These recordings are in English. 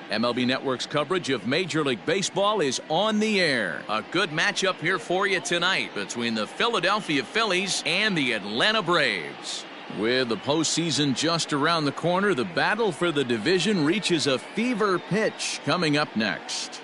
MLB Network's coverage of Major League Baseball is on the air. A good matchup here for you tonight between the Philadelphia Phillies and the Atlanta Braves. With the postseason just around the corner, the battle for the division reaches a fever pitch coming up next.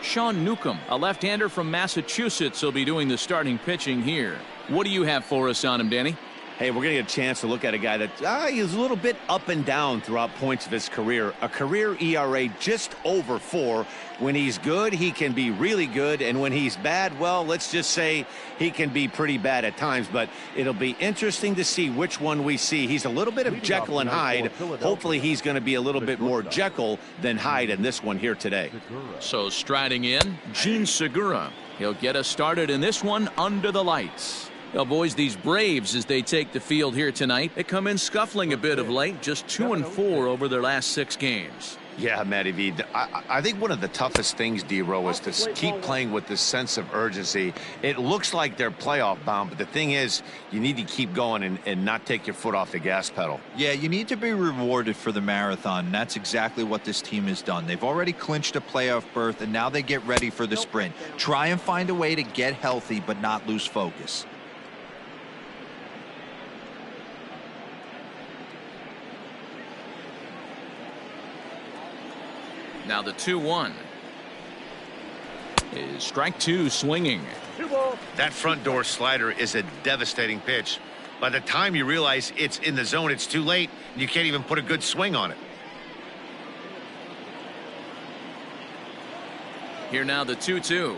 Sean Newcomb, a left-hander from Massachusetts, will be doing the starting pitching here. What do you have for us on him, Danny? Hey, we're going to get a chance to look at a guy that he's a little bit up and down throughout points of his career. A career ERA just over 4. When he's good, he can be really good. And when he's bad, well, let's just say he can be pretty bad at times. But it'll be interesting to see which one we see. He's a little bit of Jekyll and Hyde. Hopefully he's going to be a little bit more Jekyll than Hyde in this one here today. So striding in, Jean Segura. He'll get us started in this one under the lights. Well, boys, these Braves, as they take the field here tonight, they come in scuffling a bit of late, just 2-4 over their last 6 games. Yeah, Matty V. I think one of the toughest things, D-Row, is to keep playing with this sense of urgency. It looks like they're playoff bound, but the thing is, you need to keep going and not take your foot off the gas pedal. Yeah, you need to be rewarded for the marathon. And that's exactly what this team has done. They've already clinched a playoff berth, and now they get ready for the sprint. Try and find a way to get healthy, but not lose focus. Now the 2-1 is strike 2 swinging. That front door slider is a devastating pitch. By the time you realize it's in the zone, it's too late. And you can't even put a good swing on it. Here now the 2-2.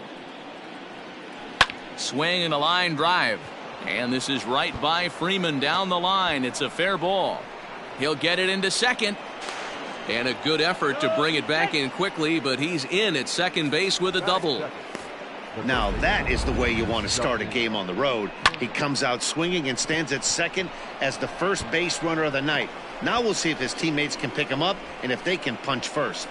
Swing and a line drive. And this is right by Freeman down the line. It's a fair ball. He'll get it into second. And a good effort to bring it back in quickly, but he's in at second base with a double. Now that is the way you want to start a game on the road. He comes out swinging and stands at second as the first base runner of the night. Now we'll see if his teammates can pick him up and if they can punch first.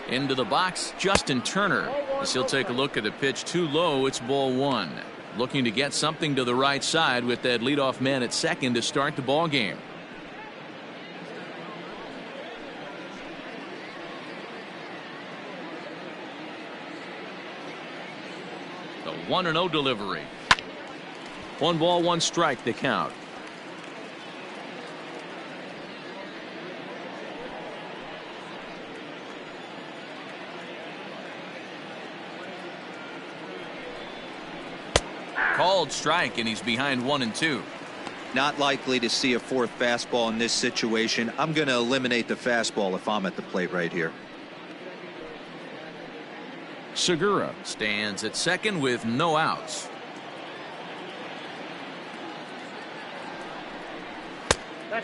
Into the box, Justin Turner. As he'll take a look at a pitch too low, it's ball 1. Looking to get something to the right side with that leadoff man at second to start the ball game. The 1-0 delivery. 1 ball, 1 strike, the count. Called strike, and he's behind 1-2. Not likely to see a 4th fastball in this situation. I'm going to eliminate the fastball if I'm at the plate right here. Segura stands at second with no outs.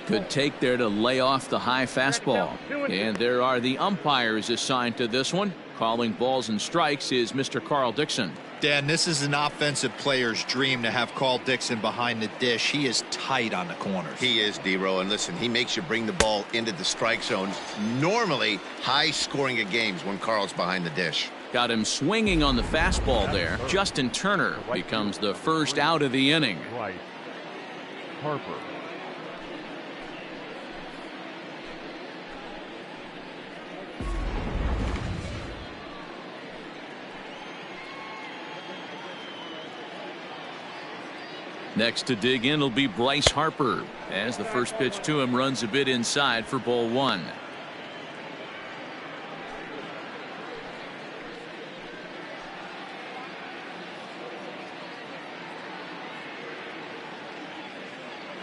Good take there to lay off the high fastball. And there are the umpires assigned to this one. Calling balls and strikes is Mr. Carl Dixon. Dan, this is an offensive player's dream to have Carl Dixon behind the dish. He is tight on the corners. He is, D-Row, and listen, he makes you bring the ball into the strike zone. Normally high scoring of games when Carl's behind the dish. Got him swinging on the fastball there. Justin Turner becomes the first out of the inning. Harper. Next to dig in will be Bryce Harper, as the first pitch to him runs a bit inside for ball 1.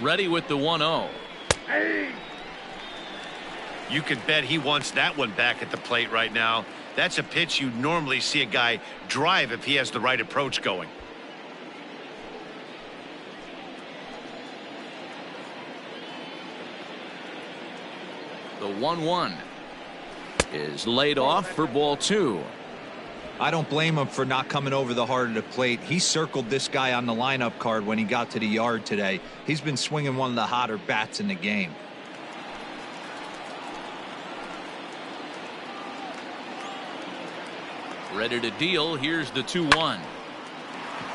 Ready with the 1-0. You could bet he wants that one back at the plate right now. That's a pitch you normally see a guy drive if he has the right approach going. The 1-1 is laid off for ball 2. I don't blame him for not coming over the heart of the plate. He circled this guy on the lineup card when he got to the yard today. He's been swinging one of the hotter bats in the game. Ready to deal. Here's the 2-1.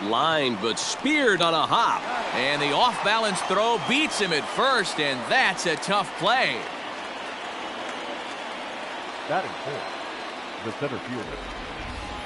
Lined but speared on a hop. And the off-balance throw beats him at first, and that's a tough play. Batting fourth, the center fielder,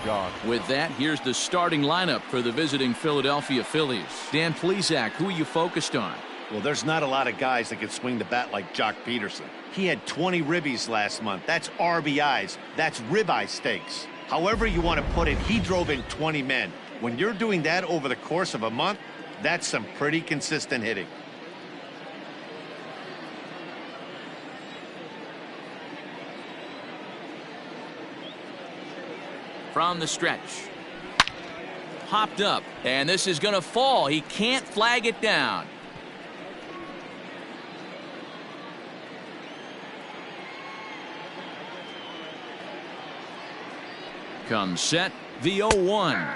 Josh. With that, here's the starting lineup for the visiting Philadelphia Phillies. Dan Plesac, who are you focused on? Well, there's not a lot of guys that can swing the bat like Jock Peterson. He had 20 ribbies last month. That's RBIs. That's ribeye steaks. However you want to put it, he drove in 20 men. When you're doing that over the course of a month, that's some pretty consistent hitting. From the stretch. Hopped up, and this is going to fall. He can't flag it down. Comes set, the 0-1.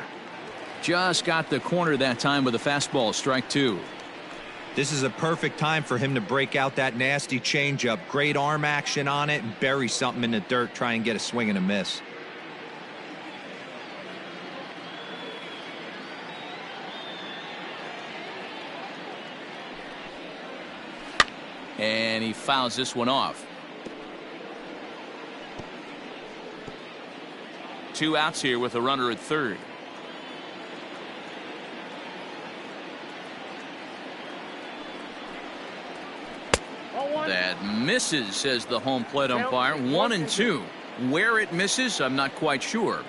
Just got the corner that time with a fastball, strike two. This is a perfect time for him to break out that nasty changeup. Great arm action on it and bury something in the dirt, try and get a swing and a miss. And he fouls this one off. 2 outs here with a runner at third. That misses, says the home plate umpire. 1-2. Where it misses, I'm not quite sure.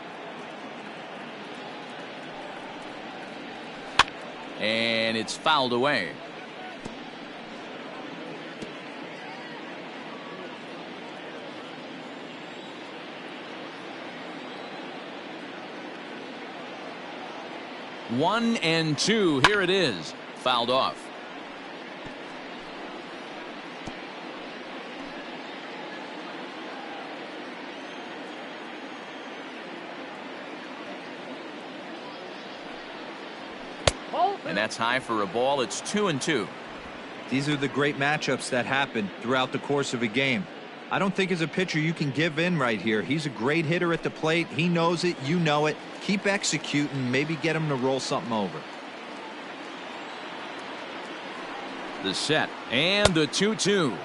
And it's fouled away. One and two. Here it is. Fouled off. And that's high for a ball. It's 2-2. These are the great matchups that happen throughout the course of a game. I don't think as a pitcher you can give in right here. He's a great hitter at the plate. He knows it. You know it. Keep executing. Maybe get him to roll something over. The set and the 2-2.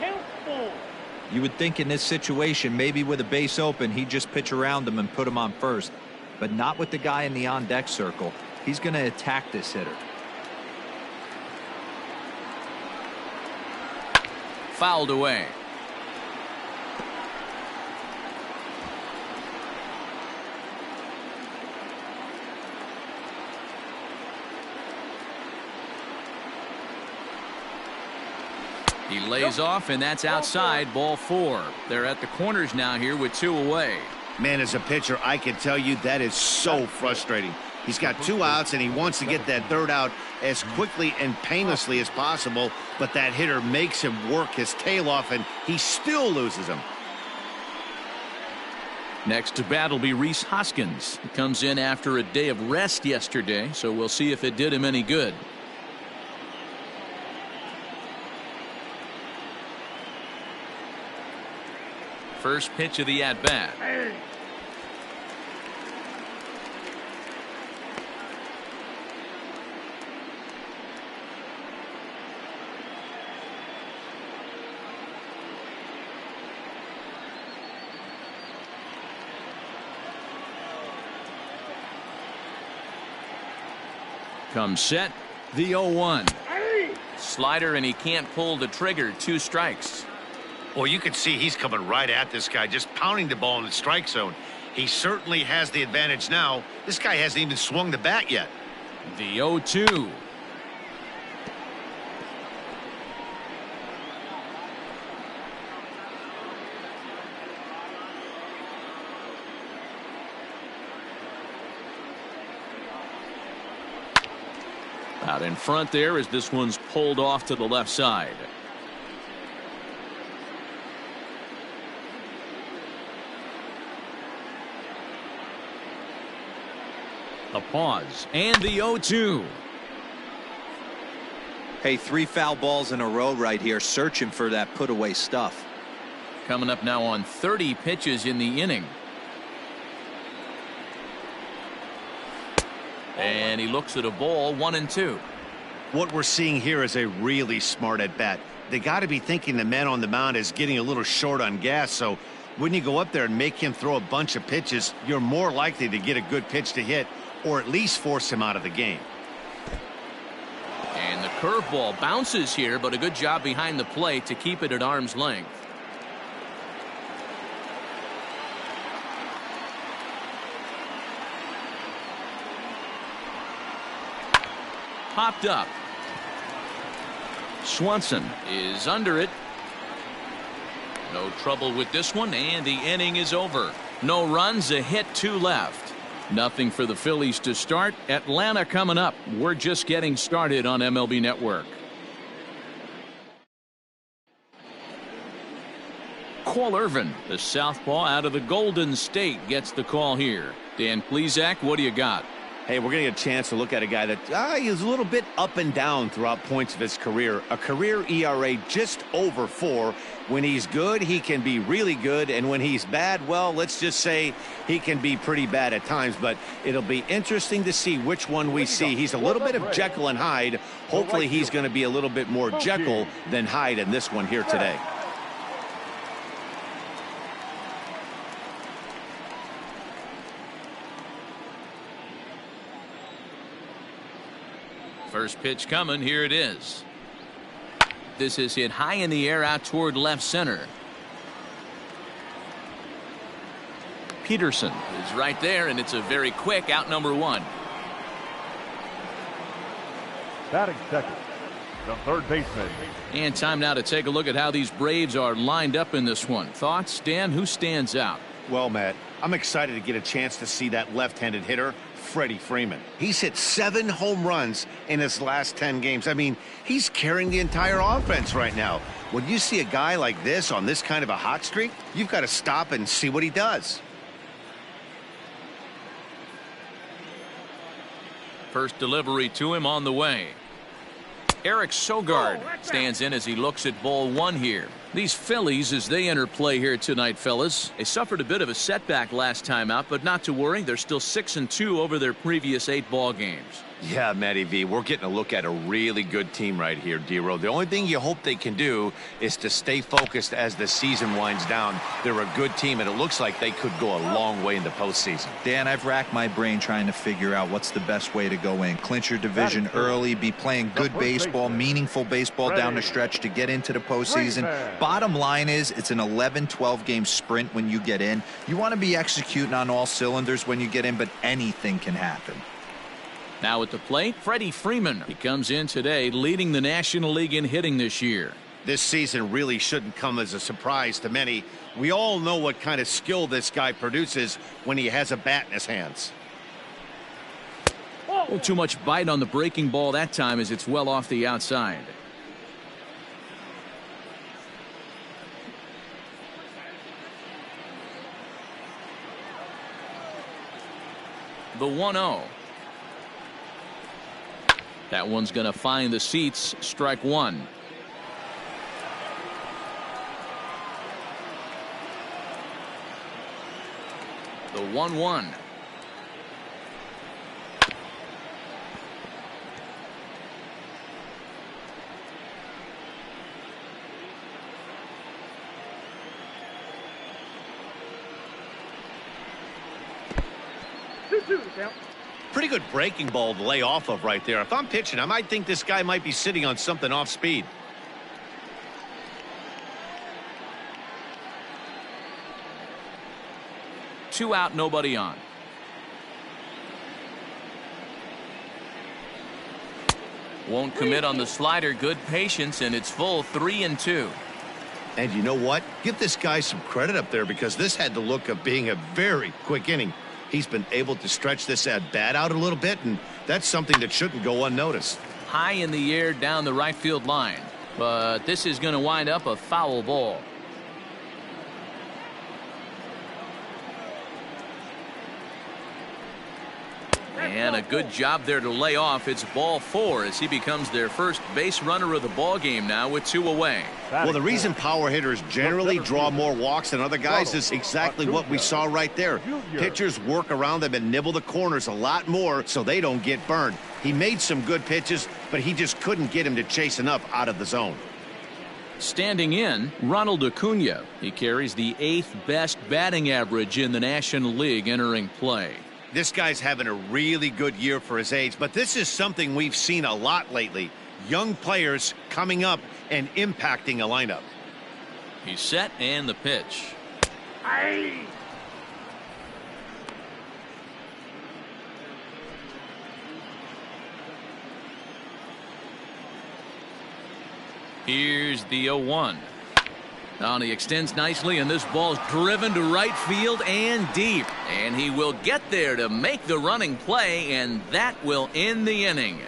You would think in this situation, maybe with a base open, he'd just pitch around him and put him on first. But not with the guy in the on-deck circle. He's going to attack this hitter. Fouled away. He lays off, and that's outside. Ball 4. They're at the corners now here with 2 away. Man, as a pitcher, I can tell you that is so frustrating. He's got 2 outs, and he wants to get that 3rd out as quickly and painlessly as possible, but that hitter makes him work his tail off, and he still loses him. Next to bat will be Rhys Hoskins. He comes in after a day of rest yesterday, so we'll see if it did him any good. First pitch of the at-bat. Comes set, the 0-1. Slider, and he can't pull the trigger. 2 strikes. Well, you can see he's coming right at this guy, just pounding the ball in the strike zone. He certainly has the advantage now. This guy hasn't even swung the bat yet. The 0-2. Out in front there as this one's pulled off to the left side. A pause and the 0-2. Hey, 3 foul balls in a row right here, searching for that put away stuff. Coming up now on 30 pitches in the inning. And he looks at a ball, 1-2. What we're seeing here is a really smart at bat. They got to be thinking the man on the mound is getting a little short on gas, so when you go up there and make him throw a bunch of pitches, you're more likely to get a good pitch to hit or at least force him out of the game. And the curveball bounces here, but a good job behind the plate to keep it at arm's length. Popped up. Swanson is under it. No trouble with this one, and the inning is over. No runs, a hit, 2 left. Nothing for the Phillies to start. Atlanta coming up. We're just getting started on MLB Network. Cole Irvin, the southpaw out of the Golden State, gets the call here. Dan Plesac, what do you got? Hey, we're getting a chance to look at a guy that he's a little bit up and down throughout points of his career. A career ERA just over 4. When he's good, he can be really good. And when he's bad, well, let's just say he can be pretty bad at times. But it'll be interesting to see which one we see. He's a little bit of Jekyll and Hyde. Hopefully he's going to be a little bit more Jekyll than Hyde in this one here today. First pitch coming. Here it is. This is hit high in the air out toward left center. Peterson is right there, and it's a very quick out, number 1. Batting second, the third baseman. And time now to take a look at how these Braves are lined up in this one. Thoughts, Dan? Who stands out? Well, Matt, I'm excited to get a chance to see that left-handed hitter, Freddie Freeman. He's hit 7 home runs in his last 10 games. I mean, he's carrying the entire offense right now. When you see a guy like this on this kind of a hot streak, you've got to stop and see what he does. First delivery to him on the way. Eric Sogard stands in as he looks at ball 1 here. These Phillies, as they enter play here tonight, fellas, they suffered a bit of a setback last time out, but not to worry. They're still 6-2 over their previous 8 ball games. Yeah, Matty V, we're getting a look at a really good team right here, D-Row. The only thing you hope they can do is to stay focused as the season winds down. They're a good team, and it looks like they could go a long way in the postseason. Dan, I've racked my brain trying to figure out what's the best way to go in. Clinch your division early, be playing good baseball, meaningful baseball down the stretch to get into the postseason. Bottom line is it's an 11-12 game sprint when you get in. You want to be executing on all cylinders when you get in, but anything can happen. Now at the plate, Freddie Freeman. He comes in today leading the National League in hitting this year. This season really shouldn't come as a surprise to many. We all know what kind of skill this guy produces when he has a bat in his hands. A little too much bite on the breaking ball that time as it's well off the outside. The 1-0. That one's going to find the seats. Strike 1. The 1-1. Pretty good breaking ball to lay off of right there. If I'm pitching, I might think this guy might be sitting on something off speed. Two out, nobody on. Won't commit on the slider. Good patience, and it's full 3-2. And you know what? Give this guy some credit up there because this had the look of being a very quick inning. He's been able to stretch this at bat out a little bit, and that's something that shouldn't go unnoticed. High in the air down the right field line, but this is going to wind up a foul ball. And a good job there to lay off. It's ball 4 as he becomes their first base runner of the ball game now with 2 away. Well, the reason power hitters generally draw more walks than other guys is exactly what we saw right there. Pitchers work around them and nibble the corners a lot more so they don't get burned. He made some good pitches, but he just couldn't get him to chase enough out of the zone. Standing in, Ronald Acuna. He carries the 8th best batting average in the National League entering play. This guy's having a really good year for his age, but this is something we've seen a lot lately. Young players coming up and impacting a lineup. He's set and the pitch. Here's the 0-1. Now he extends nicely, and this ball's driven to right field and deep. And he will get there to make the running play, and that will end the inning.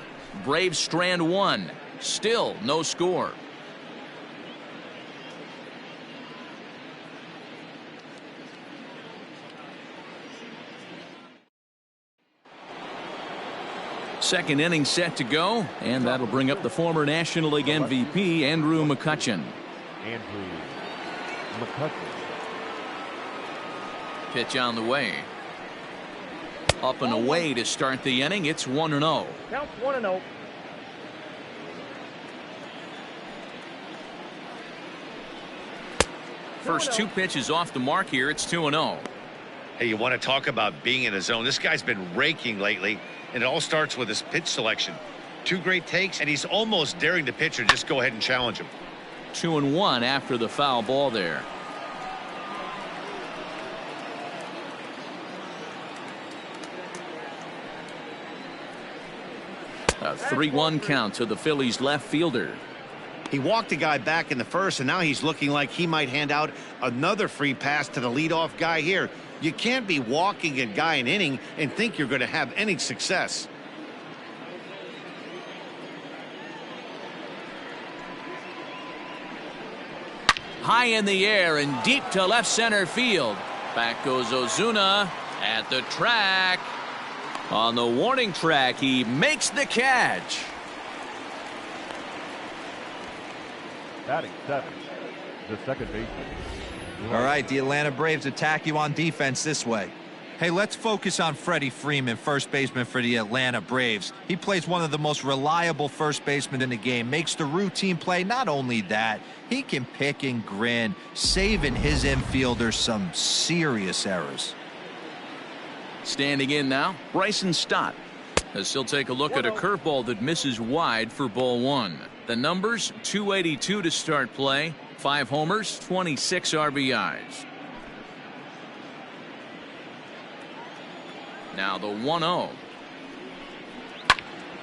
Braves strand 1. Still no score. Second inning set to go, and that'll bring up the former National League MVP, Andrew McCutchen. Andrew McCutchen. Pitch on the way. Up and away to start the inning. It's 1-0. Count 1-0. First 2 pitches off the mark here. It's 2-0. Hey, you want to talk about being in a zone? This guy's been raking lately, and it all starts with his pitch selection. 2 great takes, and he's almost daring the pitcher just go ahead and challenge him. 2-1 after the foul ball there. A 3-1 count to the Phillies left fielder. He walked a guy back in the first, and now he's looking like he might hand out another free pass to the leadoff guy here. You can't be walking a guy an inning and think you're going to have any success. High in the air and deep to left center field. Back goes Ozuna at the track. On the warning track, he makes the catch. Batting 7, the second baseman. All right, the Atlanta Braves attack you on defense this way. Hey, let's focus on Freddie Freeman, first baseman for the Atlanta Braves. He plays one of the most reliable first basemen in the game, makes the routine play. Not only that, he can pick and grin, saving his infielders some serious errors. Standing in now, Bryson Stott. As he'll take a look at a curveball that misses wide for ball 1. The numbers, 282 to start play, 5 homers, 26 RBIs. Now the 1-0.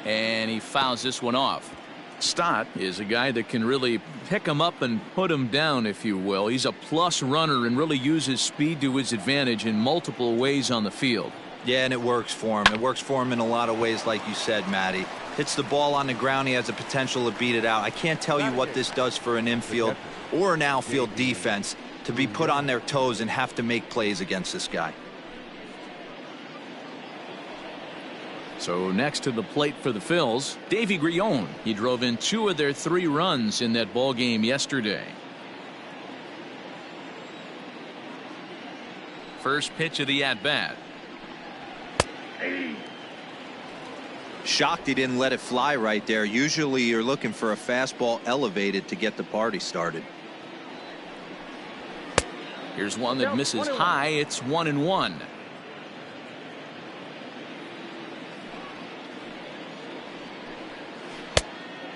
And he fouls this one off. Stott is a guy that can really pick him up and put him down, if you will. He's a plus runner and really uses speed to his advantage in multiple ways on the field. Yeah, and it works for him. It works for him in a lot of ways, like you said, Matty. Hits the ball on the ground. He has the potential to beat it out. I can't tell you what this does for an infield or an outfield defense to be put on their toes and have to make plays against this guy. So next to the plate for the Phils, Davy Grione. He drove in 2 of their 3 runs in that ball game yesterday. First pitch of the at-bat. Shocked he didn't let it fly right there. Usually you're looking for a fastball elevated to get the party started. Here's one that misses high. It's 1-1.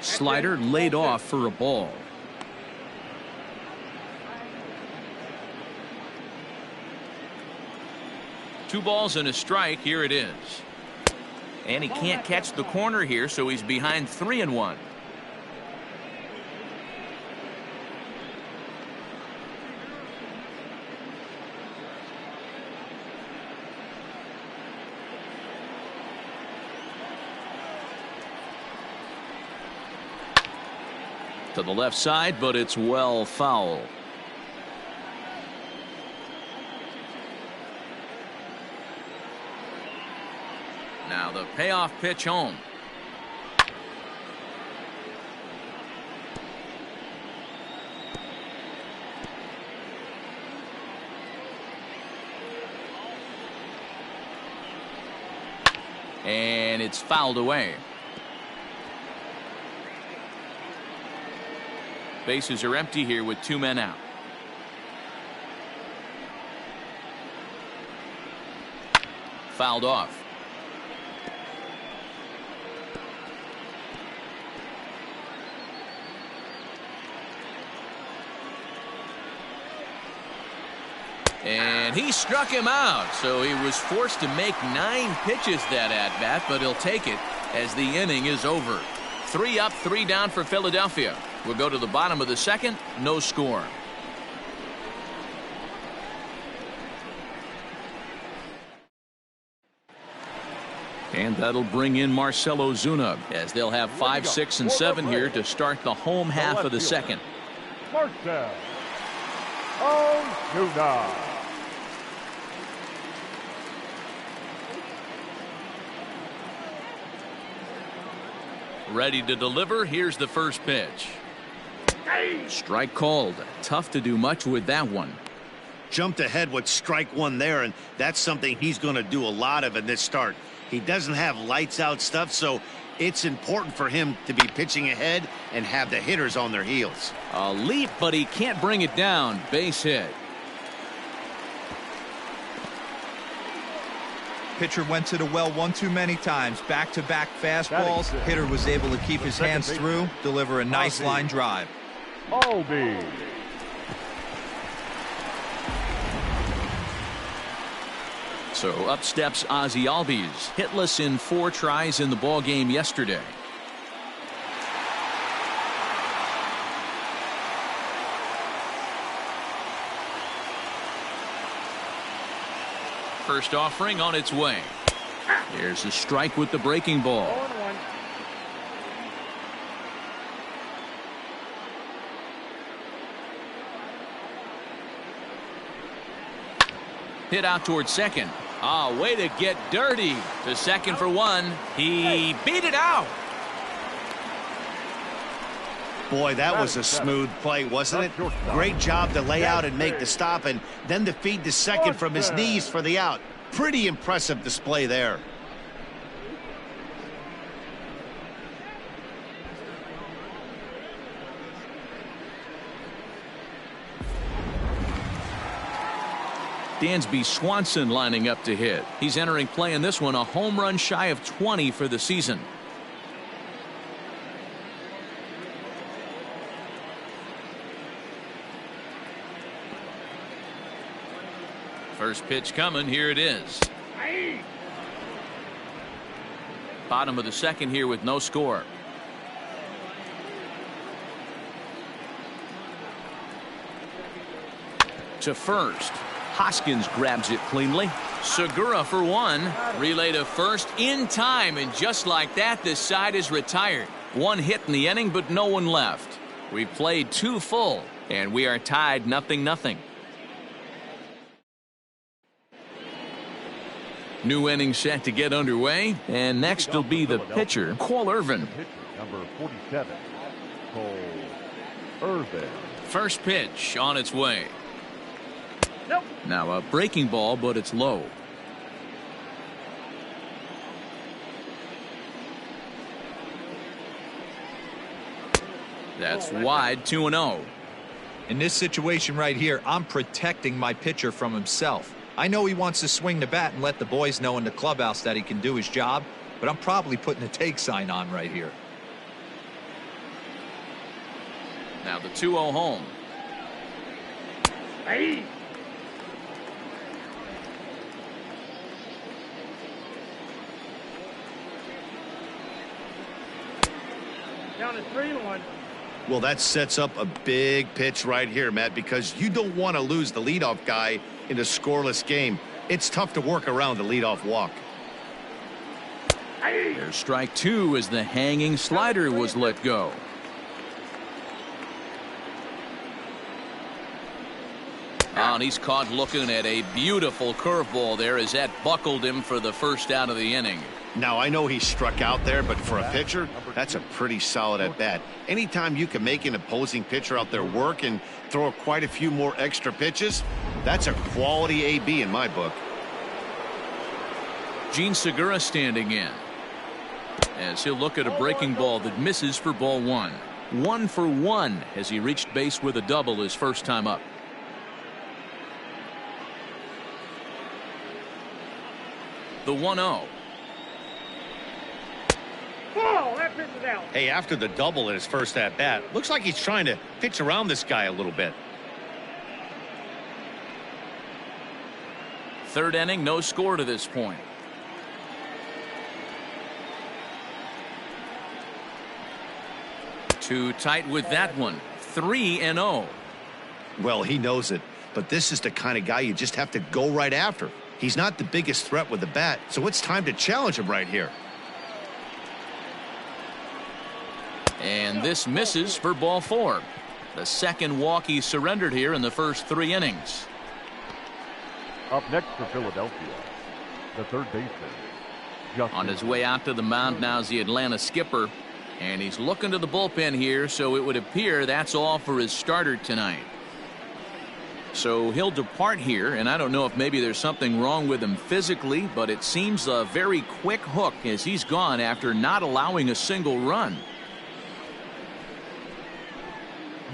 Slider laid off for a ball. Two balls and a strike. Here it is. And he can't catch the corner here, so he's behind 3-1. To the left side, but it's well foul. Now the payoff pitch home. And it's fouled away. Bases are empty here with 2 men out. Fouled off. And he struck him out, so he was forced to make 9 pitches that at-bat, but he'll take it as the inning is over. 3 up, 3 down for Philadelphia. We'll go to the bottom of the second, no score. And that'll bring in Marcell Ozuna as they'll have 5, 6, and 7 here to start the home half of the second. Marcell Ozuna. Ready to deliver. Here's the first pitch. Strike called. Tough to do much with that one. Jumped ahead with strike 1 there, and that's something he's going to do a lot of in this start. He doesn't have lights out stuff, so it's important for him to be pitching ahead and have the hitters on their heels. A leap, but he can't bring it down. Base hit. Pitcher went to the well one too many times. Back-to-back fastballs. Hitter was able to keep his hands through, deliver a nice line drive. Albi. So up steps Ozzy Albies, hitless in 4 tries in the ball game yesterday. First offering on its way. Here's a strike with the breaking ball. Hit out towards second. Way to get dirty. To second for 1. He beat it out. Boy, that was a smooth play, wasn't it? Great job to lay out and make the stop, and then to feed to second from his knees for the out. Pretty impressive display there. Dansby Swanson lining up to hit. He's entering play in this one, a home run shy of 20 for the season. First pitch coming. Here it is. Bottom of the second here with no score. To first. Hoskins grabs it cleanly. Segura for 1. Relay to first in time, and just like that, this side is retired. 1 hit in the inning, but no one left. We played 2 full, and we are tied 0-0. New inning set to get underway, and next will be the pitcher, Cole Irvin. Number 47, Cole Irvin. First pitch on its way. Now a breaking ball, but it's low. That's wide, 2-0. In this situation right here, I'm protecting my pitcher from himself. I know he wants to swing the bat and let the boys know in the clubhouse that he can do his job, but I'm probably putting a take sign on right here. Now the 2-0 home. Hey. Down to 3-1. Well, that sets up a big pitch right here, Matt, because you don't want to lose the leadoff guy in a scoreless game. It's tough to work around the leadoff walk. There's strike 2 as the hanging slider was let go. And he's caught looking at a beautiful curveball there as that buckled him for the first out of the inning. Now, I know he struck out there, but for a pitcher, that's a pretty solid at bat. Anytime you can make an opposing pitcher out there work and throw quite a few more extra pitches, that's a quality AB in my book. Gene Segura standing in, as he'll look at a breaking ball that misses for ball one. 1 for 1 as he reached base with a double his first time up. The 1-0. Hey, after the double in his first at bat, looks like he's trying to pitch around this guy a little bit. Third inning, no score to this point. Too tight with that one. 3-0. Well, he knows it, but this is the kind of guy you just have to go right after. He's not the biggest threat with the bat, so it's time to challenge him right here. And this misses for ball 4. The second walk he surrendered here in the first 3 innings. Up next for Philadelphia, the third baseman. On his way out to the mound now is the Atlanta skipper. And he's looking to the bullpen here, so it would appear that's all for his starter tonight. So he'll depart here, and I don't know if maybe there's something wrong with him physically, but it seems a very quick hook as he's gone after not allowing a single run.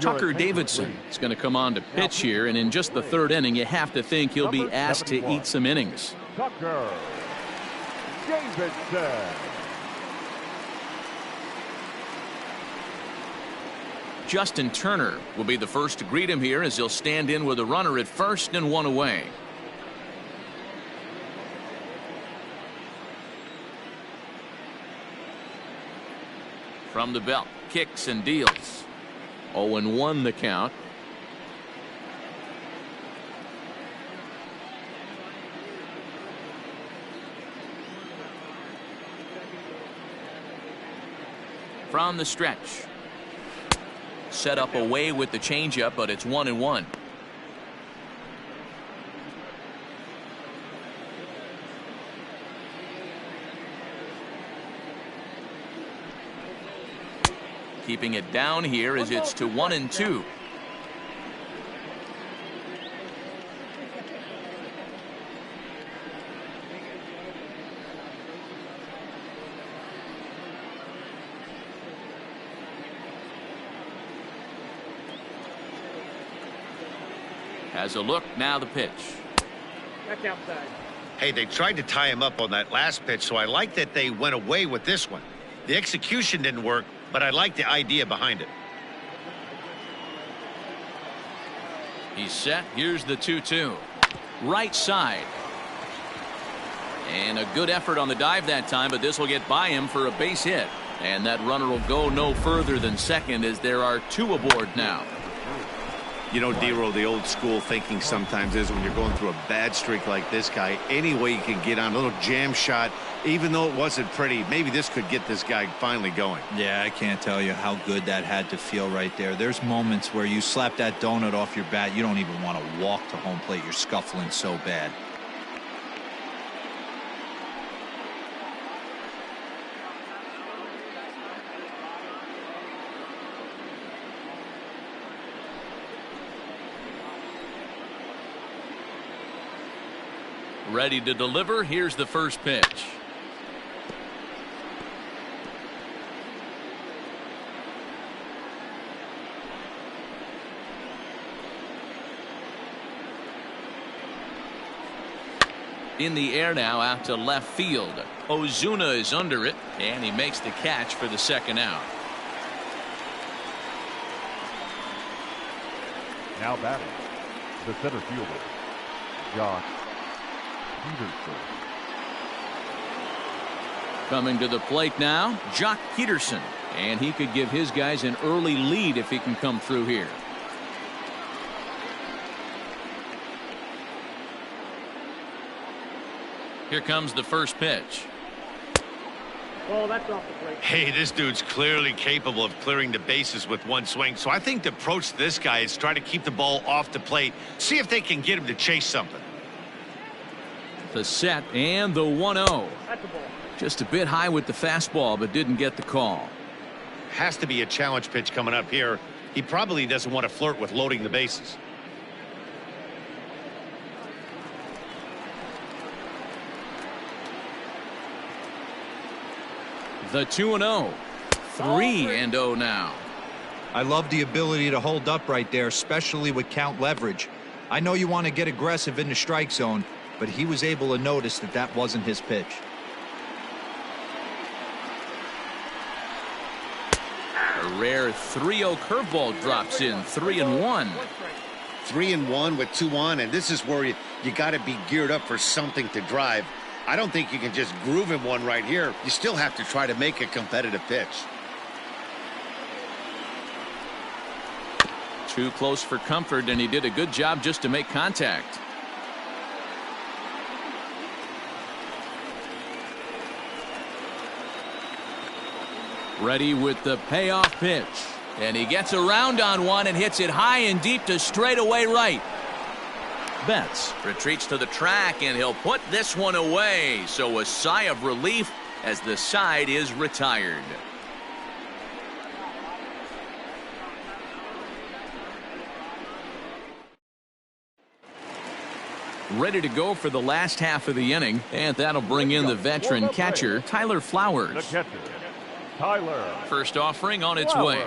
Tucker Davidson is going to come on to pitch here, and in just the third inning, you have to think he'll be asked to eat some innings. Tucker Davidson. Justin Turner will be the first to greet him here as he'll stand in with a runner at first and 1 away. From the belt, kicks and deals. 0-1 the count. From the stretch. Set up away with the changeup, but it's 1-1. Keeping it down here as it's to 1-2. Has a look, now the pitch. Back outside. Hey, they tried to tie him up on that last pitch, so I like that they went away with this one. The execution didn't work, but I like the idea behind it. He's set. Here's the 2-2. Right side. And a good effort on the dive that time, but this will get by him for a base hit. And that runner will go no further than second as there are 2 aboard now. You know, D-Roll, the old school thinking sometimes is when you're going through a bad streak like this guy, any way you can get on a little jam shot, even though it wasn't pretty, maybe this could get this guy finally going. Yeah, I can't tell you how good that had to feel right there. There's moments where you slap that donut off your bat, you don't even want to walk to home plate. You're scuffling so bad. Ready to deliver. Here's the first pitch. In the air now out to left field. Ozuna is under it, and he makes the catch for the second out. Now batting, the center fielder, Josh Peterson. Coming to the plate now, Jock Peterson, and he could give his guys an early lead if he can come through here. Here comes the first pitch. Oh, that's off the plate. Hey, this dude's clearly capable of clearing the bases with one swing, so I think the approach to this guy is try to keep the ball off the plate, see if they can get him to chase something. The set and the 1-0. That's a ball. Just a bit high with the fastball, but didn't get the call. Has to be a challenge pitch coming up here. He probably doesn't want to flirt with loading the bases. The 2-0. 3-0 now. I love the ability to hold up right there, especially with count leverage. I know you want to get aggressive in the strike zone, but he was able to notice that that wasn't his pitch. A rare 3-0 curveball drops in. 3-1. 3-1 with 2 on, and this is where you got to be geared up for something to drive. I don't think you can just groove him one right here. You still have to try to make a competitive pitch. Too close for comfort, and he did a good job just to make contact. Ready with the payoff pitch. And he gets around on one and hits it high and deep to straightaway right. Betts retreats to the track, and he'll put this one away. So a sigh of relief as the side is retired. Ready to go for the last half of the inning, and that'll bring in the veteran catcher, Tyler Flowers. The catcher, Tyler. First offering on its way.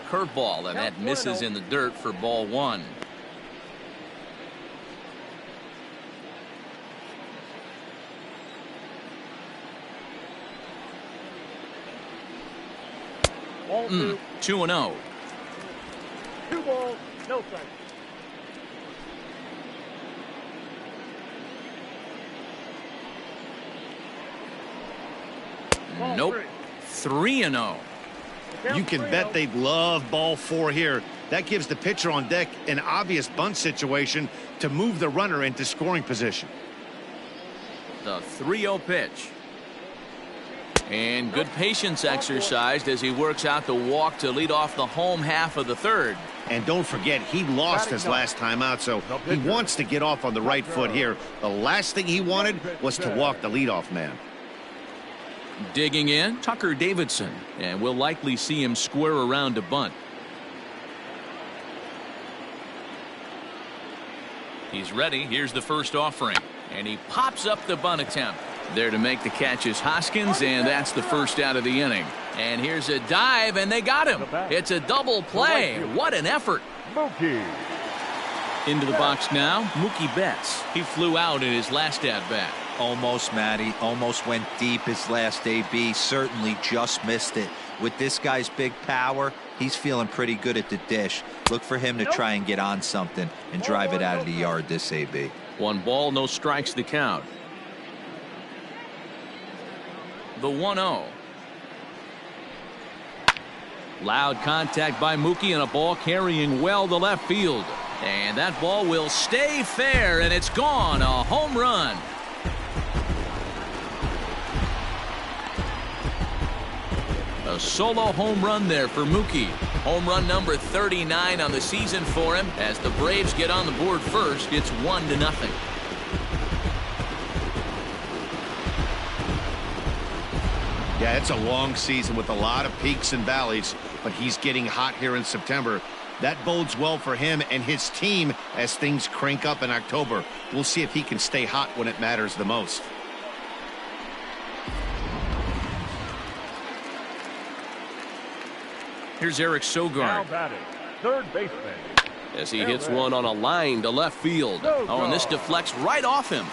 Curveball, and that misses in the dirt for ball 1. Ball 2. 2-0. 2 balls, no strikes. Nope. 3-0. You can bet they'd love ball 4 here. That gives the pitcher on deck an obvious bunt situation to move the runner into scoring position. The 3-0 pitch. And good patience exercised as he works out the walk to lead off the home half of the third. And don't forget, he lost his last time out, so he wants to get off on the right foot here. The last thing he wanted was to walk the leadoff man. Digging in, Tucker Davidson, and we'll likely see him square around to bunt. He's ready. Here's the first offering, and he pops up the bunt attempt. There to make the catch is Hoskins, and that's the first out of the inning. And here's a dive, and they got him. It's a double play. What an effort. Mookie. Into the box now, Mookie Betts. He flew out in his last at-bat. Almost, Matty. Almost went deep his last AB. Certainly just missed it. With this guy's big power, he's feeling pretty good at the dish. Look for him to try and get on something and drive it out of the yard this AB. 1 ball, no strikes the count. The 1-0. Loud contact by Mookie, and a ball carrying well to left field. And that ball will stay fair, and it's gone. A home run. A solo home run there for Mookie. Home run number 39 on the season for him. As the Braves get on the board first, it's 1-0. Yeah, it's a long season with a lot of peaks and valleys, but he's getting hot here in September. That bodes well for him and his team as things crank up in October. We'll see if he can stay hot when it matters the most. Here's Eric Now Sogard batting, third baseman. as he hits one on a line to left field. Oh, and this deflects right off him.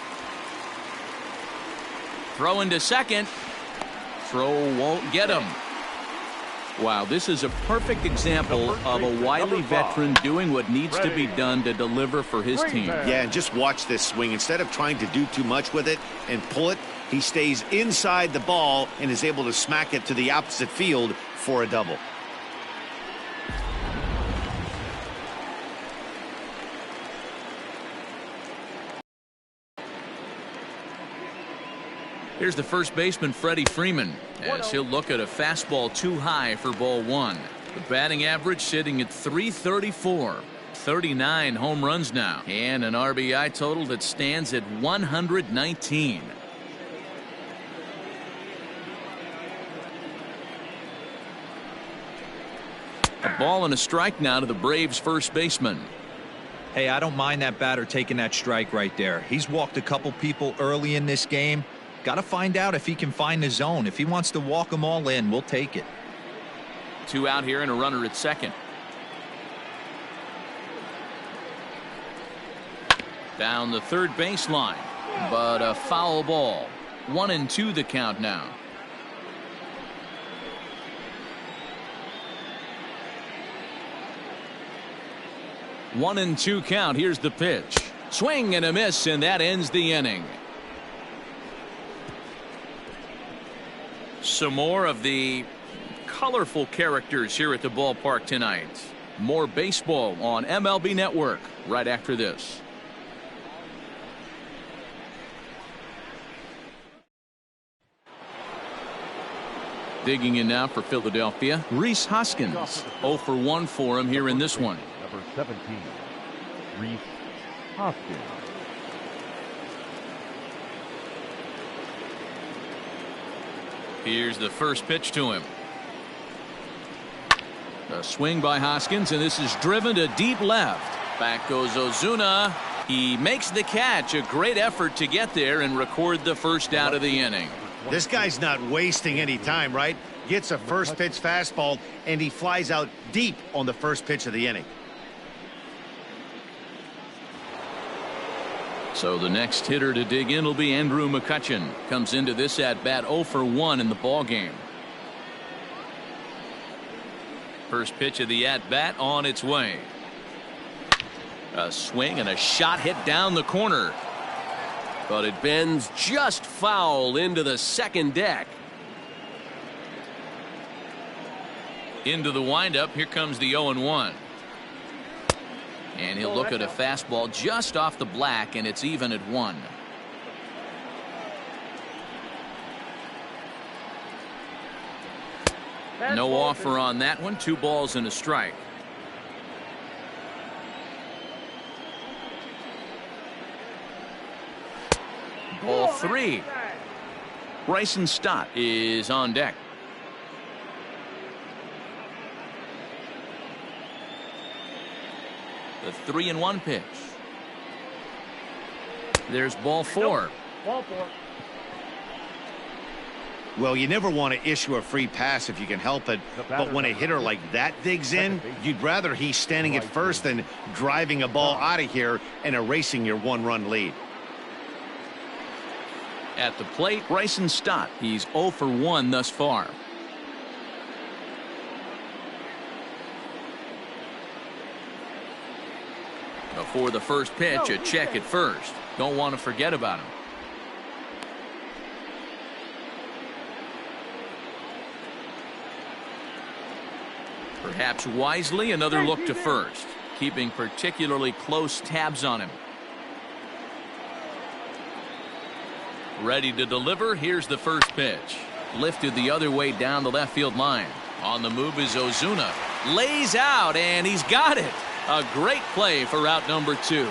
Throw into second. Throw won't get him. Wow, this is a perfect example of a wily veteran doing what needs to be done to deliver for his team. Yeah, and just watch this swing. Instead of trying to do too much with it and pull it, he stays inside the ball and is able to smack it to the opposite field for a double. Here's the first baseman, Freddie Freeman, as he'll look at a fastball too high for ball 1. The batting average sitting at .334. 39 home runs now, and an RBI total that stands at 119. A ball and a strike now to the Braves first baseman. Hey, I don't mind that batter taking that strike right there. He's walked a couple people early in this game. Got to find out if he can find the zone. If he wants to walk them all in, we'll take it. 2 out here and a runner at second. Down the third baseline, but a foul ball. 1-2 the count now. One and 2 count. Here's the pitch. Swing and a miss, and that ends the inning. Some more of the colorful characters here at the ballpark tonight. More baseball on MLB Network right after this. Digging in now for Philadelphia, Rhys Hoskins. 0 for 1 for him here in this one. Number 17, Rhys Hoskins. Here's the first pitch to him. A swing by Hoskins, and this is driven to deep left. Back goes Ozuna. He makes the catch. A great effort to get there and record the first out of the inning. This guy's not wasting any time, right? Gets a first pitch fastball, and he flies out deep on the first pitch of the inning. So the next hitter to dig in will be Andrew McCutchen. Comes into this at bat 0 for 1 in the ball game. First pitch of the at bat on its way. A swing and a shot hit down the corner. But it bends just foul into the second deck. Into the windup. Here comes the 0-1. And he'll look at a fastball just off the black, and it's even at 1. No offer on that one. 2 balls and a strike. Ball 3. Bryson Stott is on deck. The 3-1 pitch. There's ball 4. Ball 4. Well, you never want to issue a free pass if you can help it, but when a hitter like that digs in, you'd rather he's standing at first than driving a ball out of here and erasing your 1-run lead. At the plate, Bryson Stott. He's 0 for 1 thus far. Before the first pitch, a check at first. Don't want to forget about him. Perhaps wisely, another look to first, keeping particularly close tabs on him. Ready to deliver. Here's the first pitch. Lifted the other way down the left field line. On the move is Ozuna. Lays out, and he's got it. A great play for out number 2.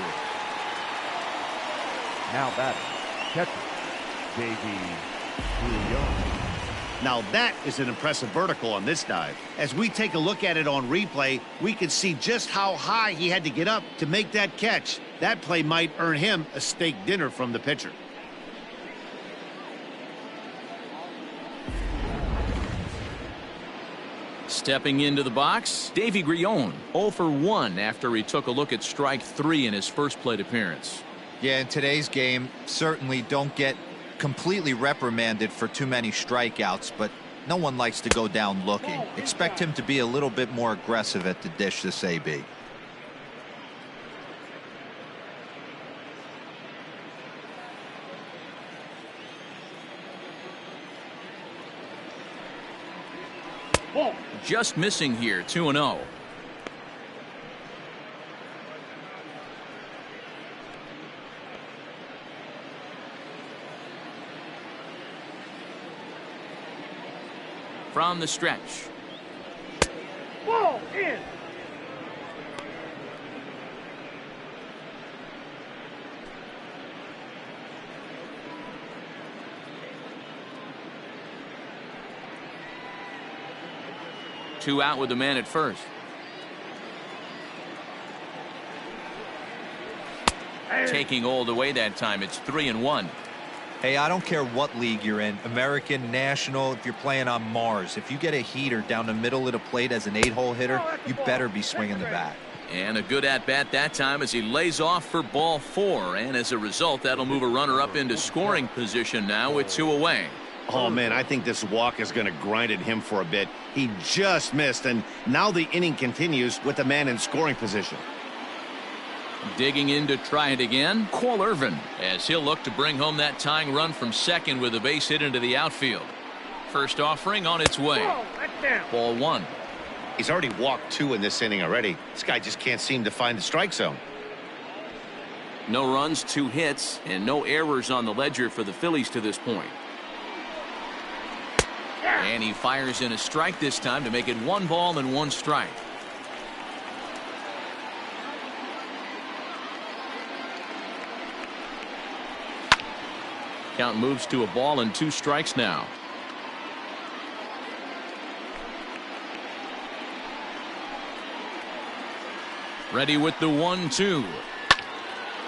Now batting, catcher, J.V. Now that is an impressive vertical on this dive. As we take a look at it on replay, we can see just how high he had to get up to make that catch. That play might earn him a steak dinner from the pitcher. Stepping into the box, Davy Grion, 0 for 1 after he took a look at strike 3 in his first plate appearance. Yeah, in today's game, certainly don't get completely reprimanded for too many strikeouts, but no one likes to go down looking. Expect him to be a little bit more aggressive at the dish this AB. Just missing here, 2-0. From the stretch. Ball in. Two out with the man at first. Taking hold away that time. It's 3-1. Hey, I don't care what league you're in, American, National, if you're playing on Mars. If you get a heater down the middle of the plate as an 8-hole hitter, you better be swinging the bat. And a good at-bat that time as he lays off for ball 4. And as a result, that'll move a runner up into scoring position now with 2 away. Oh, man, I think this walk is going to grind at him for a bit. He just missed, and now the inning continues with the man in scoring position. Digging in to try it again, Cole Irvin, as he'll look to bring home that tying run from second with a base hit into the outfield. First offering on its way. Ball 1. He's already walked 2 in this inning already. This guy just can't seem to find the strike zone. No runs, 2 hits, and no errors on the ledger for the Phillies to this point. And he fires in a strike this time to make it 1 ball and 1 strike. Count moves to a ball and 2 strikes now. Ready with the 1-2.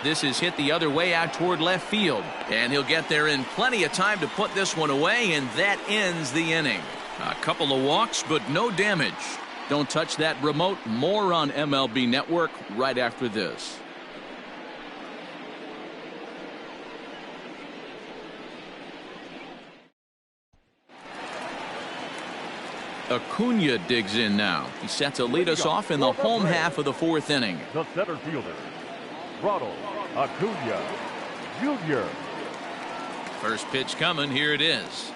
This is hit the other way out toward left field. And he'll get there in plenty of time to put this one away, and that ends the inning. A couple of walks, but no damage. Don't touch that remote. More on MLB Network right after this. Acuna digs in now. He set to lead us off in the home half of the 4th inning. The center fielder, Ronald Acuna Jr. First pitch coming. Here it is.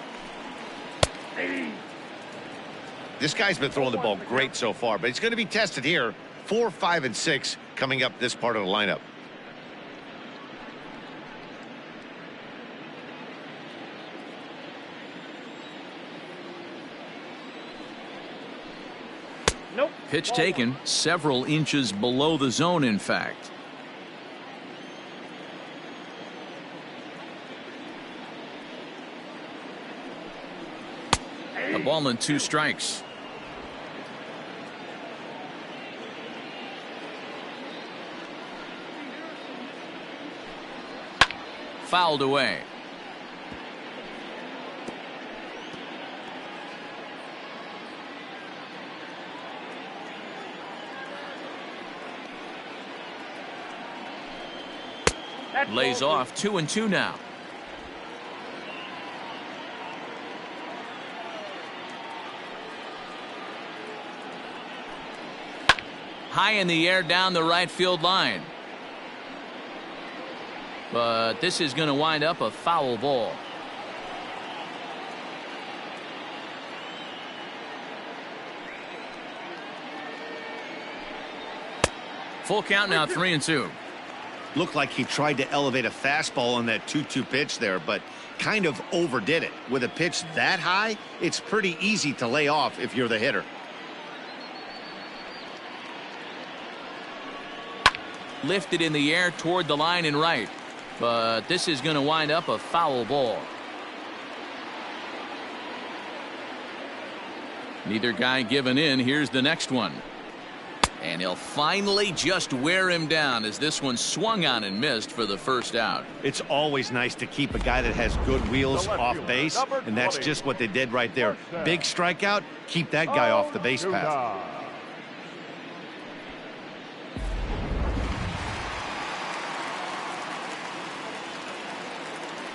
This guy's been throwing the ball great so far, but he's going to be tested here. 4, 5, and 6 coming up this part of the lineup. Nope. Pitch taken several inches below the zone, in fact. A ball and 2 strikes. Fouled away. Lays off 2-2 now. High in the air down the right field line. But this is going to wind up a foul ball. Full count now, 3-2. Looked like he tried to elevate a fastball on that 2-2 pitch there, but kind of overdid it. With a pitch that high, it's pretty easy to lay off if you're the hitter. Lifted in the air toward the line and right, but this is going to wind up a foul ball. Neither guy giving in. Here's the next one. And he'll finally just wear him down as this one swung on and missed for the first out. It's always nice to keep a guy that has good wheels off base, and that's just what they did right there. Big strikeout, keep that guy off the base path.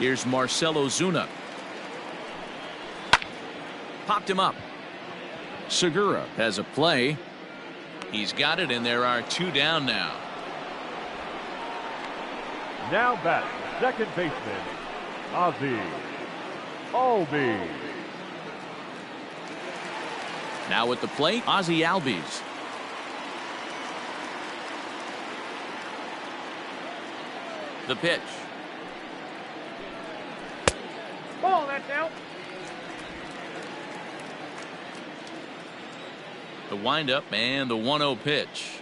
Here's Marcell Ozuna. Popped him up. Segura has a play. He's got it, and there are 2 down now. Now back, second baseman, Ozzy Albies. Now at the plate, Ozzy Albies. The pitch. Ball, that's out. The windup and the 1-0 pitch.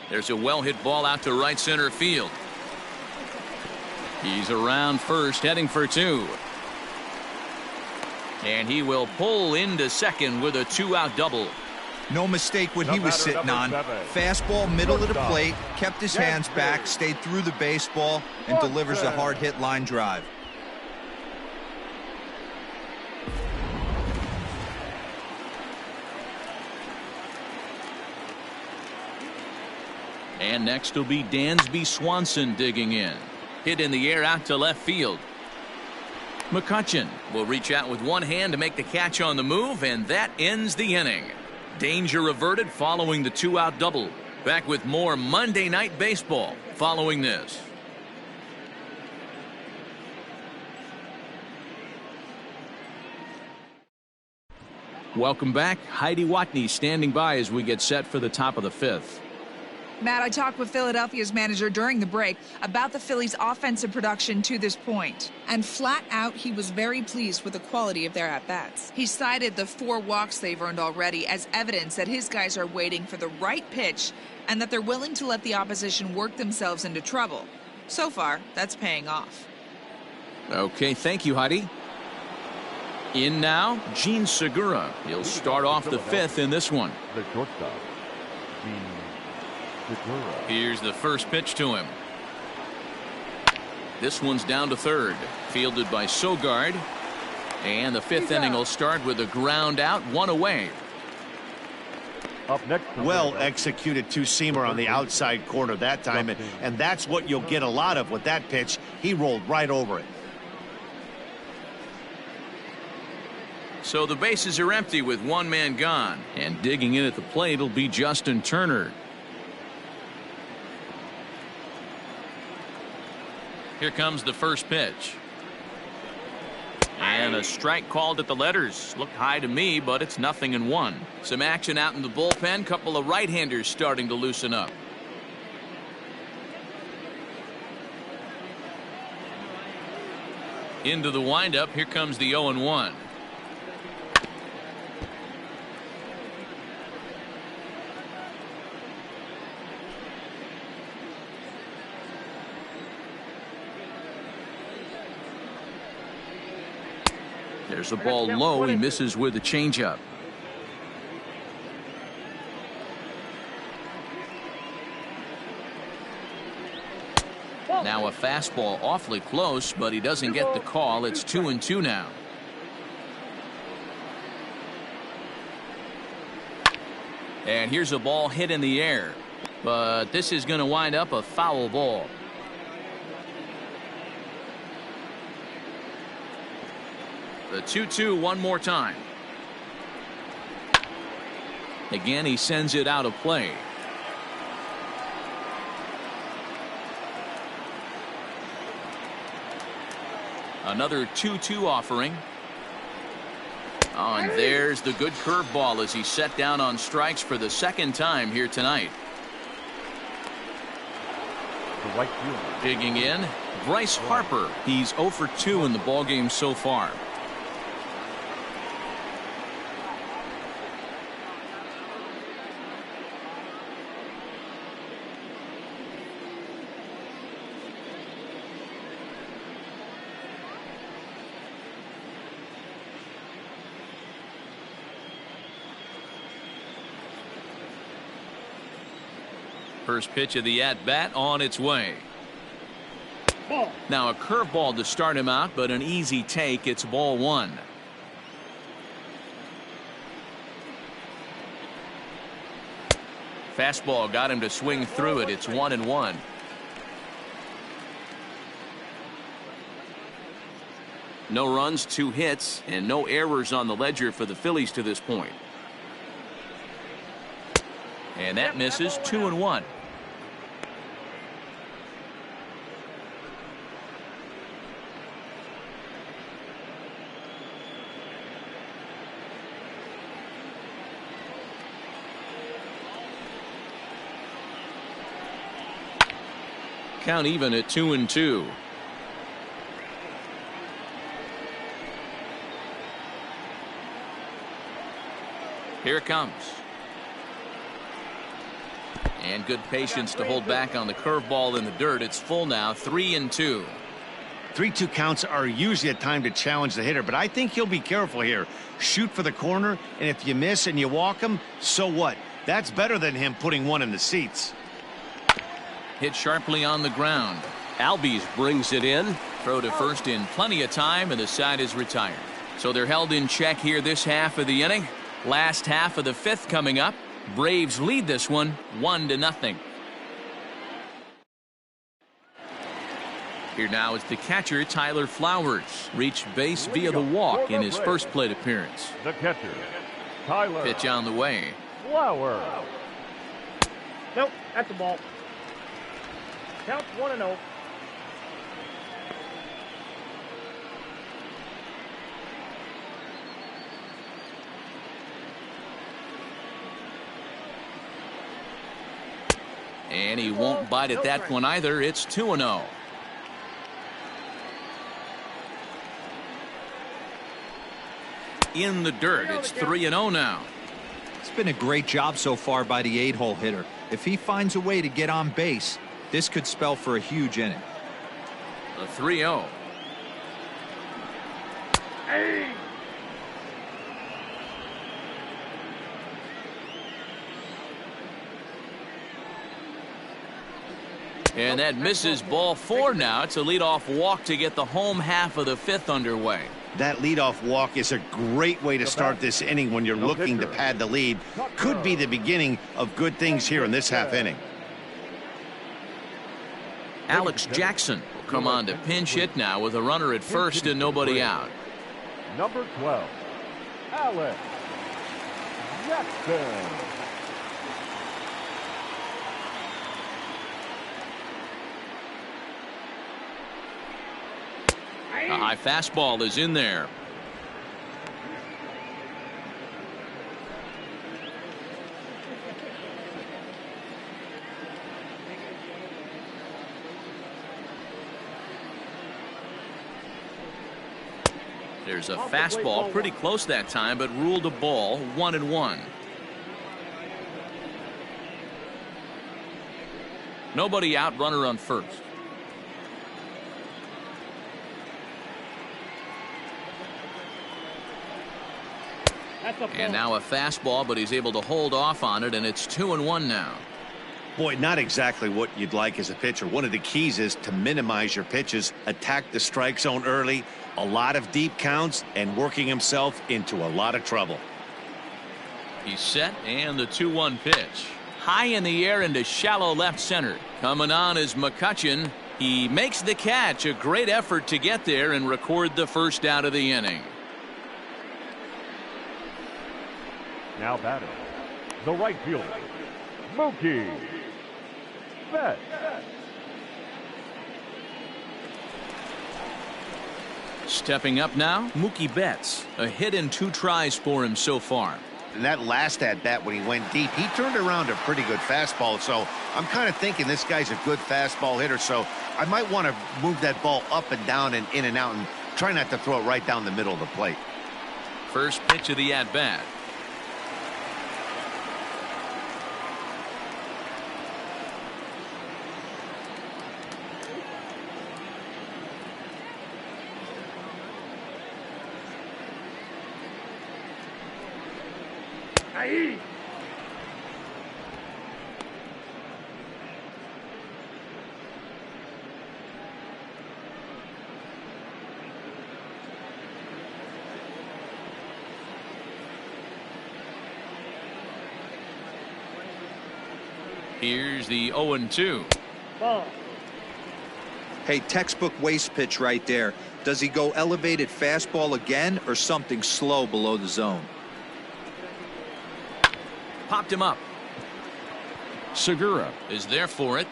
There's a well-hit ball out to right center field. He's around first, heading for 2. And he will pull into second with a 2-out double. No mistake what he was sitting on. Fastball, middle of the plate, kept his hands back, stayed through the baseball, and delivers a hard hit line drive. And next will be Dansby Swanson digging in. Hit in the air out to left field. McCutchen will reach out with one hand to make the catch on the move, and that ends the inning. Danger averted following the 2-out double. Back with more Monday Night Baseball following this. Welcome back. Heidi Watney standing by as we get set for the top of the 5th. Matt, I talked with Philadelphia's manager during the break about the Phillies' offensive production to this point. And flat out, he was very pleased with the quality of their at-bats. He cited the 4 walks they've earned already as evidence that his guys are waiting for the right pitch and that they're willing to let the opposition work themselves into trouble. So far, that's paying off. Okay, thank you, Heidi. In now, Gene Segura. He'll start off the 5th in this one. The shortstop, Gene Segura. Here's the first pitch to him. This one's down to third. Fielded by Sogard. And the 5th inning will start with a ground out, 1 away. Up next, Well executed two-seamer on the outside corner that time, and that's what you'll get a lot of with that pitch. He rolled right over it. So the bases are empty with 1 man gone. And digging in at the plate will be Justin Turner. Here comes the first pitch. And a strike called at the letters. Looked high to me, but it's 0-1. Some action out in the bullpen. Couple of right-handers starting to loosen up. Into the windup. Here comes the 0-1. There's a ball low. He misses with a changeup. Now a fastball awfully close, but he doesn't get the call. It's 2-2 now. And here's a ball hit in the air, but this is going to wind up a foul ball. The 2-2 one more time. Again, he sends it out of play. Another 2-2 offering. Oh, and there's the good curveball as he's set down on strikes for the 2nd time here tonight. the right fielder. Digging in, Bryce Harper. He's 0 for 2 in the ballgame so far. First pitch of the at-bat on its way. Now a curveball to start him out, but an easy take. It's ball one. Fastball got him to swing through it. It's 1-1. No runs, 2 hits, and no errors on the ledger for the Phillies to this point. And that misses. 2-1. Count even at 2-2. Here it comes. And good patience to hold back on the curveball in the dirt. It's full now, 3-2. 3-2 counts are usually a time to challenge the hitter, but I think he'll be careful here. Shoot for the corner, and if you miss and you walk him, so what? That's better than him putting one in the seats. Hit sharply on the ground. Albies brings it in. Throw to first in plenty of time, and the side is retired. So they're held in check here this half of the inning. Last half of the fifth coming up. Braves lead this one 1-0. Here now is the catcher, Tyler Flowers. Reached base via the walk in his first plate appearance. The catcher, Tyler. Pitch on the way. Flower. Nope, that's a ball. Count 1-0. And he won't bite at that one either. It's 2-0. In the dirt, it's 3-0 now. It's been a great job so far by the 8-hole hitter. If he finds a way to get on base, this could spell for a huge inning. The 3-0. Hey! And that misses ball 4 now. It's a leadoff walk to get the home half of the fifth underway. That leadoff walk is a great way to start this inning when you're looking to pad the lead. Could be the beginning of good things here in this half inning. Alex Jackson will come on to pinch hit now with a runner at first and nobody out. Number 12, Alex Jackson. A high fastball is in there. There's a fastball pretty close that time, but ruled a ball. 1-1. Nobody out, runner on first. And now a fastball, but he's able to hold off on it, and it's 2-1 now. Boy, not exactly what you'd like as a pitcher. One of the keys is to minimize your pitches, attack the strike zone early, a lot of deep counts, and working himself into a lot of trouble. He's set, and the 2-1 pitch. High in the air into shallow left center. Coming on is McCutchen. He makes the catch. A great effort to get there and record the first out of the inning. Now batting, the right fielder, Mookie Betts. Stepping up now, Mookie Betts. A hit and 2 tries for him so far. And that last at bat when he went deep, he turned around a pretty good fastball. So I'm kind of thinking this guy's a good fastball hitter. So I might want to move that ball up and down and in and out and try not to throw it right down the middle of the plate. First pitch of the at bat. Here's the 0-2. Hey, textbook waste pitch right there. Does he go elevated fastball again or something slow below the zone? Popped him up. Segura is there for it.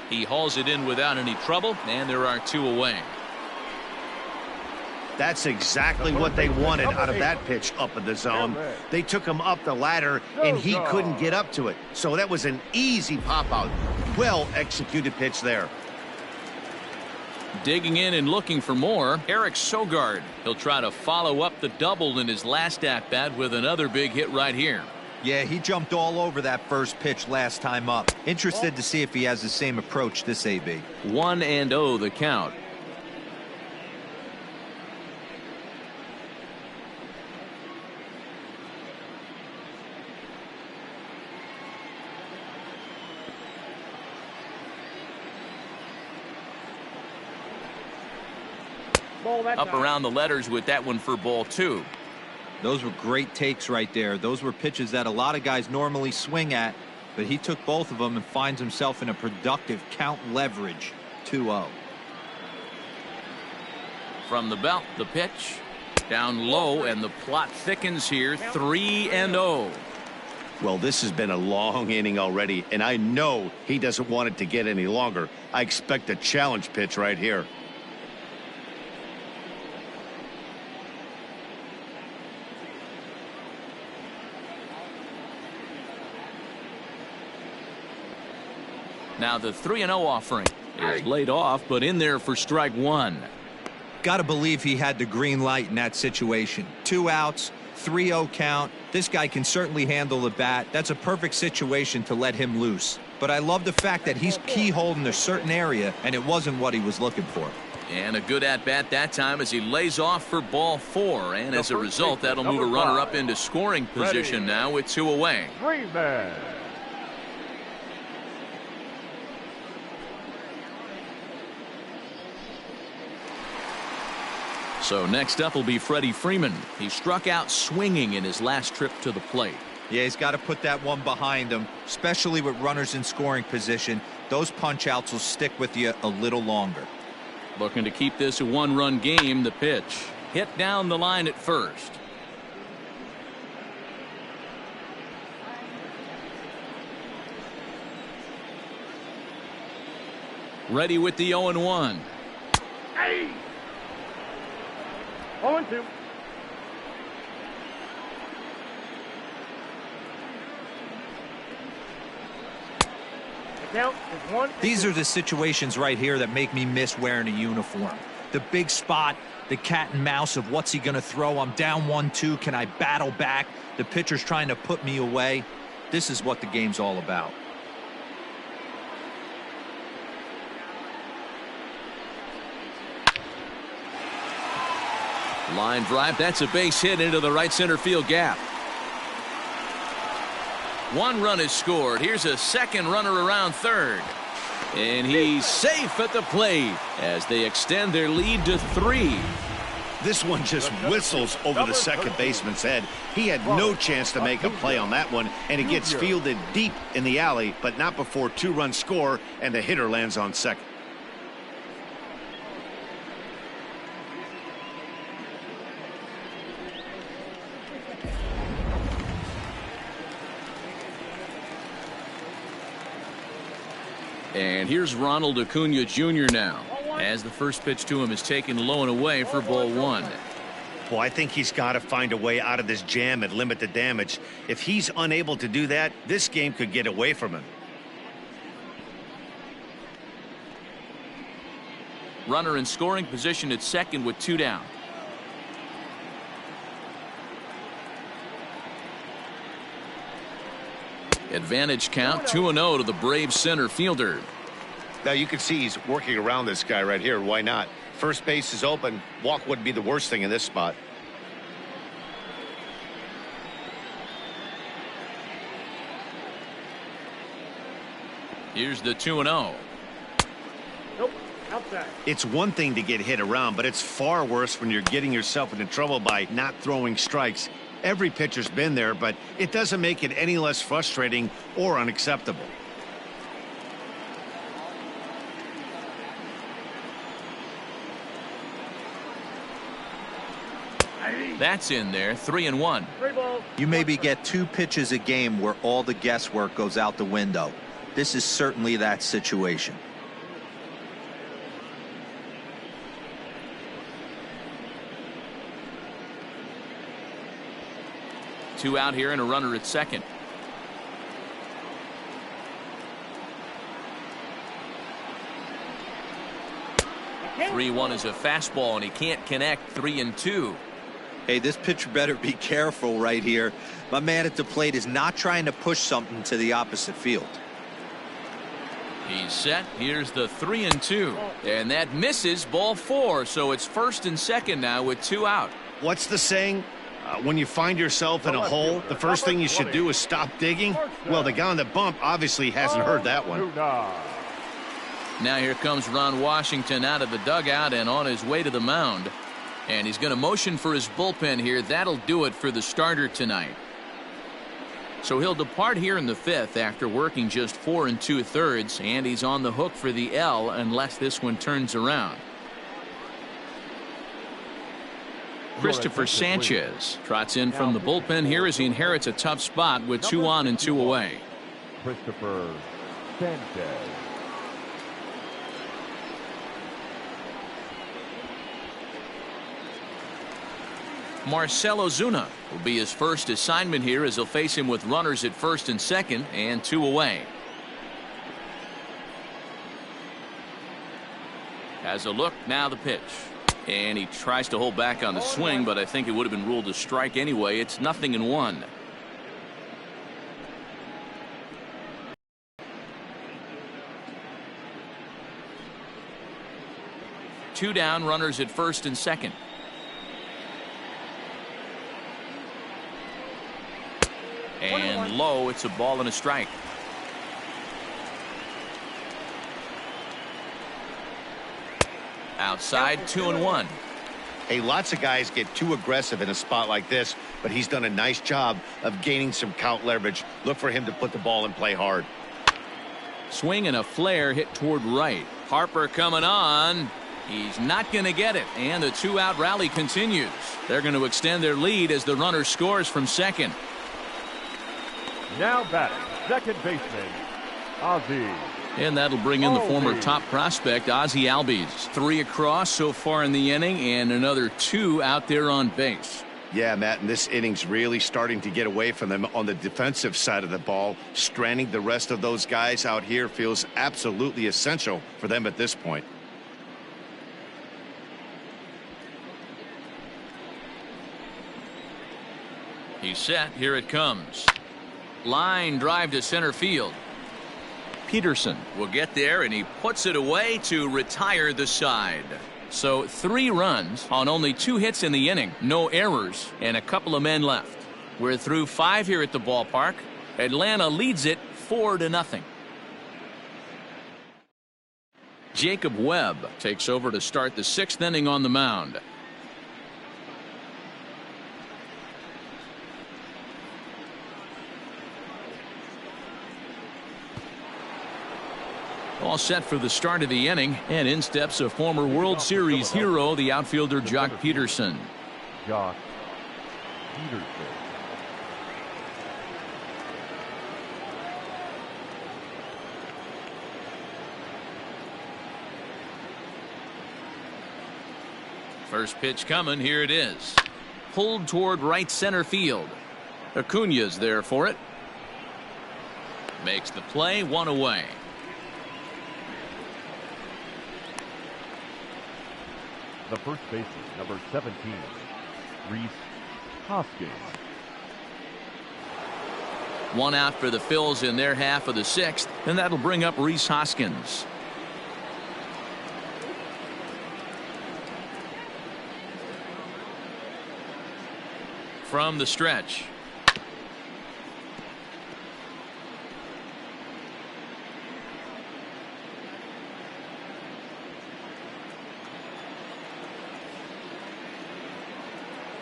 He hauls it in without any trouble, and there are 2 away. That's exactly what they wanted out of that pitch up in the zone. They took him up the ladder, and he couldn't get up to it. So that was an easy pop-out. Well-executed pitch there. Digging in and looking for more, Eric Sogard. He'll try to follow up the double in his last at-bat with another big hit right here. Yeah, he jumped all over that first pitch last time up. Interested to see if he has the same approach this AB. 1-0 the count. Ball that Up time. around the letters with that one for ball 2. Those were great takes right there. Those were pitches that a lot of guys normally swing at, but he took both of them and finds himself in a productive count leverage 2-0. From the belt, the pitch. Down low, and the plot thickens here. 3-0. Well, this has been a long inning already, and I know he doesn't want it to get any longer. I expect a challenge pitch right here. Now the 3-0 offering is laid off, but in there for strike 1. Got to believe he had the green light in that situation. 2 outs, 3-0 count. This guy can certainly handle the bat. That's a perfect situation to let him loose. But I love the fact that he's keyholed in a certain area, and it wasn't what he was looking for. And a good at-bat that time as he lays off for ball 4. And as a result, that'll move a runner up into scoring position now with 2 away. Freeman. So next up will be Freddie Freeman. He struck out swinging in his last trip to the plate. Yeah, he's got to put that one behind him, especially with runners in scoring position. Those punch-outs will stick with you a little longer. Looking to keep this a 1-run game. The pitch hit down the line at first. Ready with the 0-1. Hey! 0-2. The count is 1. These are the situations right here that make me miss wearing a uniform. The big spot, the cat and mouse of what's he going to throw. I'm down 1-2. Can I battle back? The pitcher's trying to put me away. This is what the game's all about. Line drive. That's a base hit into the right center field gap. 1 run is scored. Here's a second runner around third. And he's safe at the plate as they extend their lead to 3. This one just whistles over the second baseman's head. He had no chance to make a play on that one, and it gets fielded deep in the alley, but not before 2-run score, and the hitter lands on second. And here's Ronald Acuna Jr. now, as the first pitch to him is taken low and away for ball 1. Well, I think he's got to find a way out of this jam and limit the damage. If he's unable to do that, this game could get away from him. Runner in scoring position at second with 2 down. Advantage count 2-0 to the Braves center fielder. Now you can see he's working around this guy right here. Why not? First base is open. Walk wouldn't be the worst thing in this spot. Here's the 2-0. Nope. Outside. It's one thing to get hit around, but it's far worse when you're getting yourself into trouble by not throwing strikes. Every pitcher's been there, but it doesn't make it any less frustrating or unacceptable. That's in there. 3-1. 3 balls. You maybe get 2 pitches a game where all the guesswork goes out the window. This is certainly that situation. Two out here and a runner at second. Okay. 3-1 is a fastball, and he can't connect. 3-2. Hey, this pitcher better be careful right here. My man at the plate is not trying to push something to the opposite field. He's set. Here's the 3-2. And that misses ball 4. So it's first and second now with 2 out. What's the saying? When you find yourself in a hole, the first thing you should do is stop digging. Well, the guy on the bump obviously hasn't heard that one. Now here comes Ron Washington out of the dugout and on his way to the mound. And he's going to motion for his bullpen here. That'll do it for the starter tonight. So he'll depart here in the 5th after working just 4 2/3, and he's on the hook for the L unless this one turns around. Christopher Sanchez trots in from the bullpen here as he inherits a tough spot with 2 on and 2 away. Christopher Sanchez. Marcell Ozuna will be his first assignment here as he'll face him with runners at 1st and 2nd and 2 away. Has a look, now the pitch. And he tries to hold back on the swing, but I think it would have been ruled a strike anyway. It's 0-1. Two down, runners at 1st and 2nd. And low, it's a ball and a strike. Outside, 2-1. Hey, lots of guys get too aggressive in a spot like this, but he's done a nice job of gaining some count leverage. Look for him to put the ball in play hard. Swing and a flare hit toward right. Harper coming on. He's not going to get it, and the 2-out rally continues. They're going to extend their lead as the runner scores from 2nd. Now batting, second baseman, Ozzie. And that'll bring in the former top prospect, Ozzie Albies. 3 across so far in the inning, and another 2 out there on base. Yeah, Matt, and this inning's really starting to get away from them on the defensive side of the ball. Stranding the rest of those guys out here feels absolutely essential for them at this point. He's set. Here it comes. Line drive to center field. Peterson will get there, and he puts it away to retire the side. So 3 runs on only 2 hits in the inning, no errors, and a couple of men left. We're through 5 here at the ballpark. Atlanta leads it 4-0. Jacob Webb takes over to start the 6th inning on the mound. All set for the start of the inning, and in steps a former World Series hero, the outfielder Jock Peterson. Jock Peterson. First pitch coming, here it is. Pulled toward right center field. Acuña's there for it. Makes the play, 1 away. The first baseman, number 17, Rhys Hoskins. 1 out for the Phils in their half of the 6th, and that'll bring up Rhys Hoskins. From the stretch.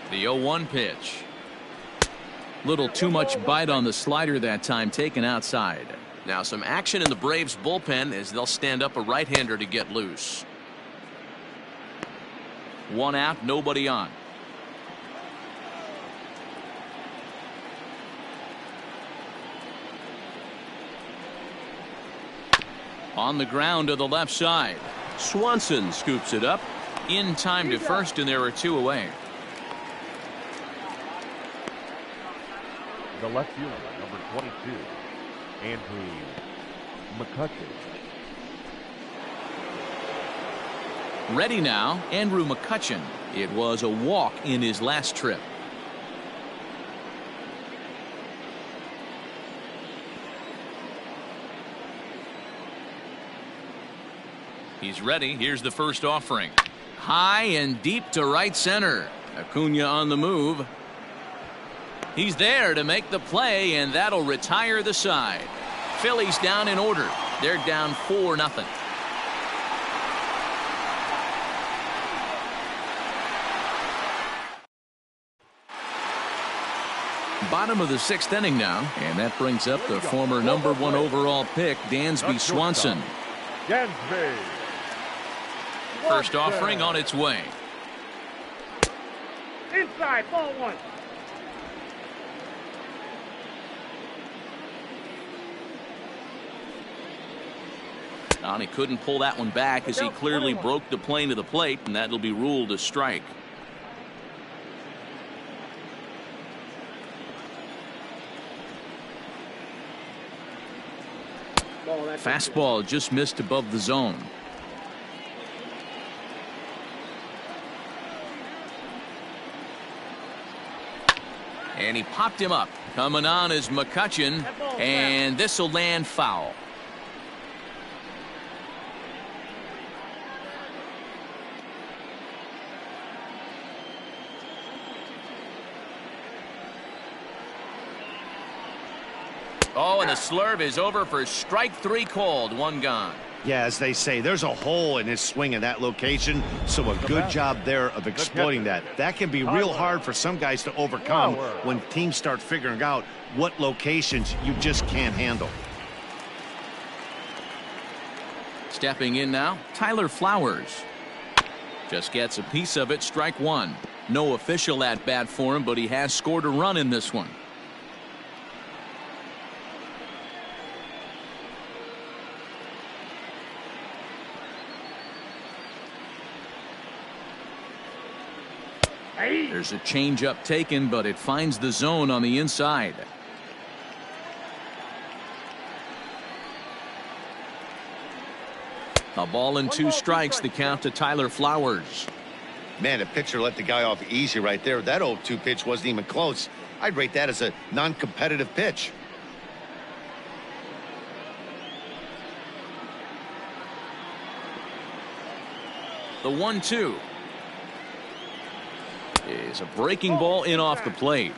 The 0-1 pitch. Little too much bite on the slider that time, taken outside. Now some action in the Braves bullpen as they'll stand up a right-hander to get loose. 1 out, nobody on. On the ground to the left side. Swanson scoops it up in time to first, and there are 2 away. The left fielder, number 22, Andrew McCutchen. Ready now, Andrew McCutchen. It was a walk in his last trip. He's ready. Here's the first offering. High and deep to right center. Acuña on the move. He's there to make the play, and that'll retire the side. Phillies down in order. They're down 4-0. Bottom of the 6th inning now, and that brings up the former #1 overall pick, Dansby Swanson. Dansby. First offering on its way. Inside, ball 1. And he couldn't pull that one back as he clearly broke the plane to the plate, and that'll be ruled a strike. Fastball just missed above the zone. And he popped him up. Coming on is McCutchen, and this will land foul. Oh, and the slurve is over for strike 3 called. 1 gone. Yeah, as they say, there's a hole in his swing in that location, so a good job there of exploiting that. That can be real hard for some guys to overcome when teams start figuring out what locations you just can't handle. Stepping in now, Tyler Flowers. Just gets a piece of it, strike 1. No official at bat for him, but he has scored a run in this one. There's a changeup taken, but it finds the zone on the inside. A ball and 2 strikes, the count to Tyler Flowers. Man, the pitcher let the guy off easy right there. That 0-2 pitch wasn't even close. I'd rate that as a non-competitive pitch. The 1-2 is a breaking ball in off the plate.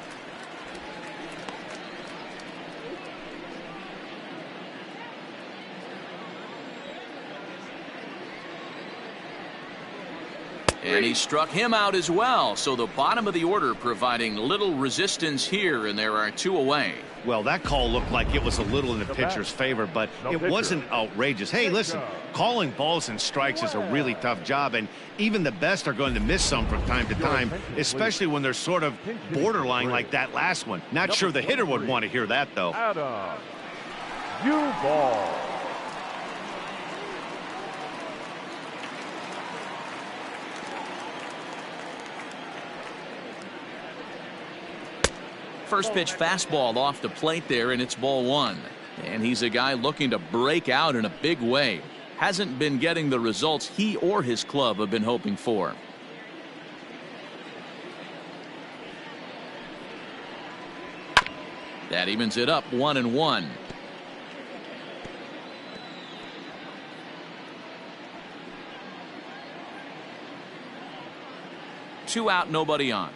And he struck him out as well. So the bottom of the order providing little resistance here, and there are 2 away. Well, that call looked like it was a little in the pitcher's favor, but it wasn't outrageous. Hey, listen, calling balls and strikes is a really tough job, and even the best are going to miss some from time to time, especially when they're sort of borderline like that last one. Not sure the hitter would want to hear that, though. Adam, you ball. First pitch fastball off the plate there, and it's ball 1. And he's a guy looking to break out in a big way. Hasn't been getting the results he or his club have been hoping for. That evens it up 1-1. Two out, nobody on.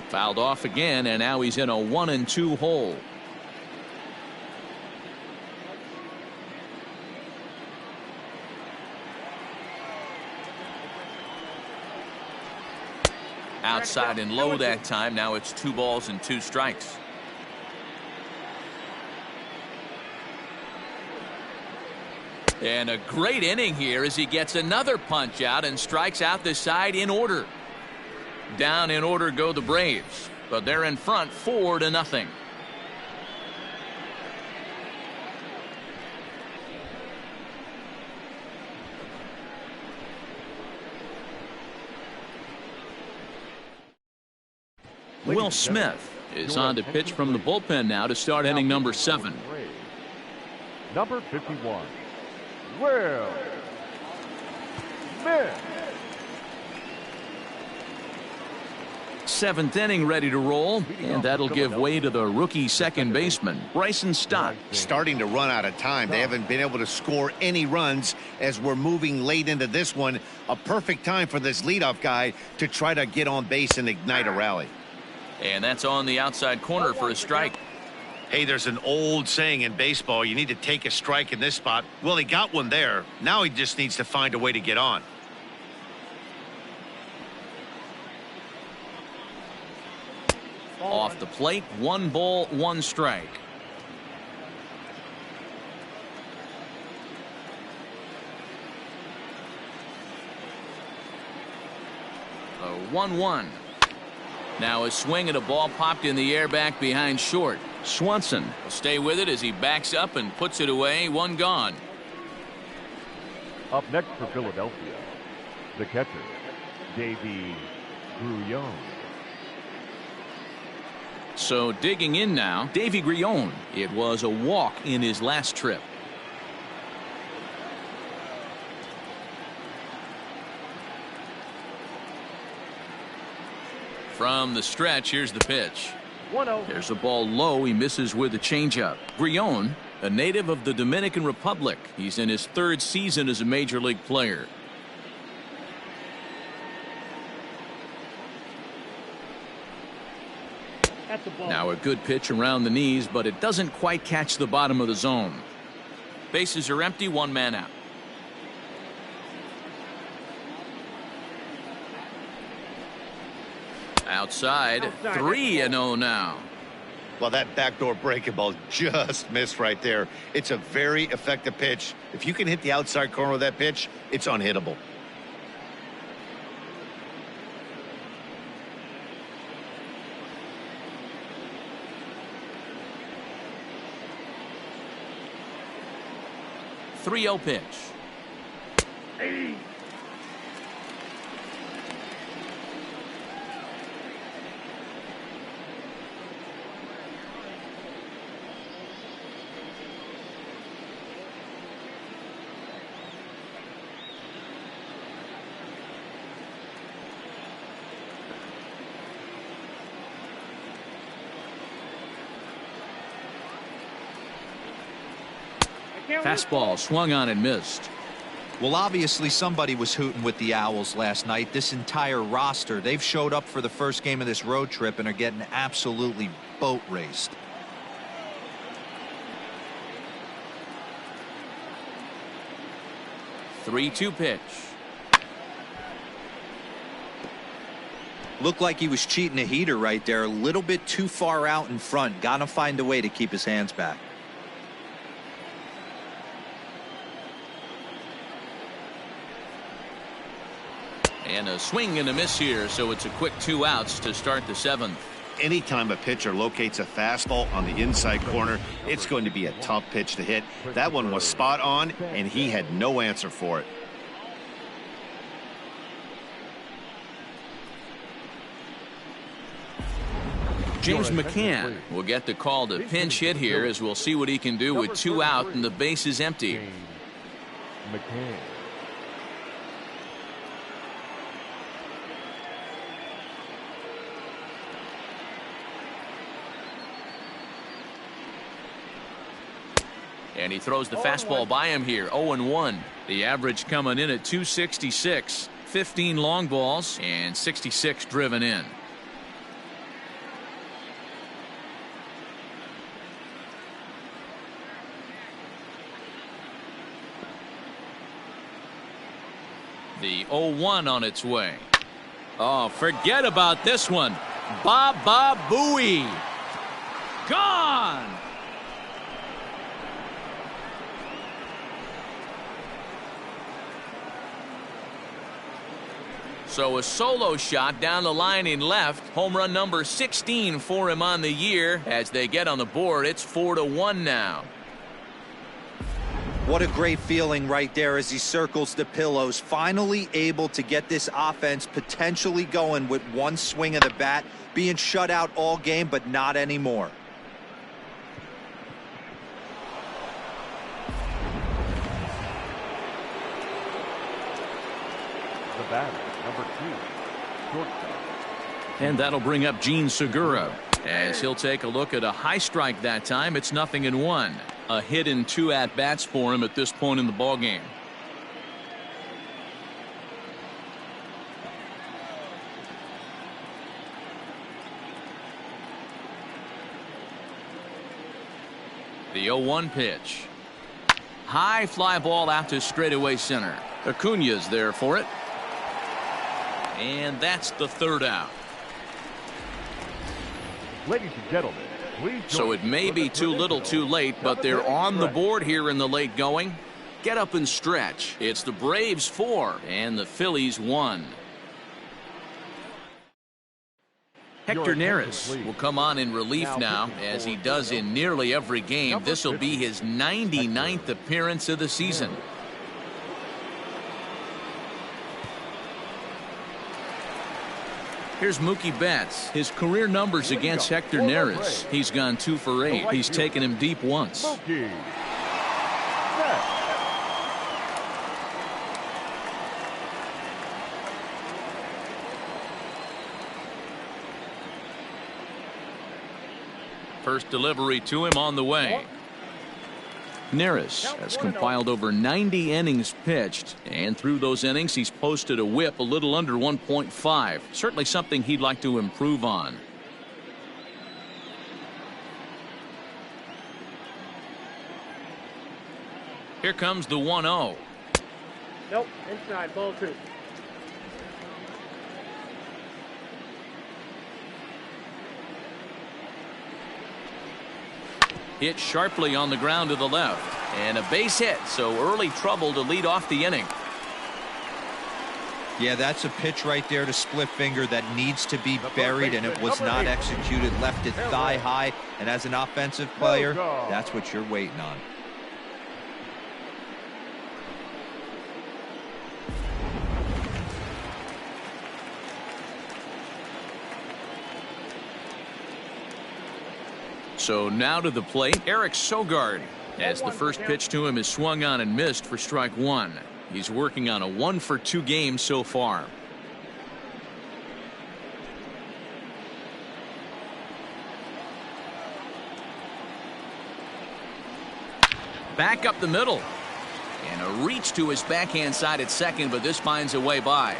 Fouled off again, and now he's in a 1-2 hole. Outside and low that time. Now it's 2 balls and 2 strikes. And a great inning here as he gets another punch out and strikes out the side in order. Down in order go the Braves, but they're in front 4-0. Will Smith is on to pitch from the bullpen now to start inning number 7. Number 51, Will Smith. 7th inning ready to roll, and that'll give way to the rookie second baseman, Bryson Stott. Starting to run out of time. They haven't been able to score any runs as we're moving late into this one. A perfect time for this leadoff guy to try to get on base and ignite a rally. And that's on the outside corner for a strike. Hey, there's an old saying in baseball, you need to take a strike in this spot. Well, he got one there. Now he just needs to find a way to get on. off the plate. 1 ball, 1 strike. A 1-1. Now a swing and a ball popped in the air back behind short. Swanson will stay with it as he backs up and puts it away. 1 gone. Up next for Philadelphia, the catcher, Davey Grullon. So digging in now, Davey Grullon. It was a walk in his last trip. From the stretch, here's the pitch. 1-0. There's a ball low. He misses with a changeup. Grullon, a native of the Dominican Republic. He's in his 3rd season as a major league player. That's a ball. Now a good pitch around the knees, but it doesn't quite catch the bottom of the zone. Bases are empty. 1 man out. Outside. 3-0 now. Well, that backdoor breaking ball just missed right there. It's a very effective pitch. If you can hit the outside corner of that pitch, it's unhittable. .30 pitch. Fastball swung on and missed. Well, obviously somebody was hooting with the Owls last night. This entire roster, they've showed up for the first game of this road trip and are getting absolutely boat raced. .3-2 pitch. Looked like he was cheating a heater right there. A little bit too far out in front. Gotta find a way to keep his hands back. And a swing and a miss here, so it's a quick 2 outs to start the 7th. Anytime a pitcher locates a fastball on the inside corner, it's going to be a tough pitch to hit. That one was spot on, and he had no answer for it. James McCann will get the call to pinch hit here, as we'll see what he can do with 2 out and the base is empty. James McCann. And he throws the fastball by him here. 0-1. The average coming in at 266. 15 long balls and 66 driven in. The 0-1 on its way. Oh, forget about this one. Baba Booey. Gone. So a solo shot down the line in left. Home run number 16 for him on the year. As they get on the board, it's 4-1 now. What a great feeling right there as he circles the pillows. Finally able to get this offense potentially going with 1 swing of the bat. Being shut out all game, but not anymore. The batter, number 2, shortstop. And that'll bring up Gene Segura, as he'll take a look at a high strike that time. It's 0-1. A hit in 2 at-bats for him at this point in the ballgame. The 0-1 pitch. High fly ball out to straightaway center. Acuna's there for it. And that's the 3rd out. Ladies and gentlemen, please So join it may for be the too little too traditional late, but they're celebrating on the stretch. board here in the late going. Get up and stretch. It's the Braves 4 and the Phillies 1. Hector Neris will come on in relief now, as he does in nearly every game. This will be his 99th appearance of the season. Here's Mookie Betts. His career numbers against Hector Neris. He's gone 2 for 8. He's taken him deep once. Mookie Betts. First delivery to him on the way. Neris has compiled over 90 innings pitched, and through those innings he's posted a whip a little under 1.5. Certainly something he'd like to improve on. Here comes the 1-0. Nope, inside, ball 2. Hit sharply on the ground to the left, and a base hit, so early trouble to lead off the inning. Yeah, that's a pitch right there to split finger that needs to be buried, and it was not executed. Left it thigh high, and as an offensive player, that's what you're waiting on. So now to the plate, Eric Sogard, as the first pitch to him is swung on and missed for strike 1. He's working on a 1-for-2 game so far. Back up the middle, and a reach to his backhand side at second, but this finds a way by.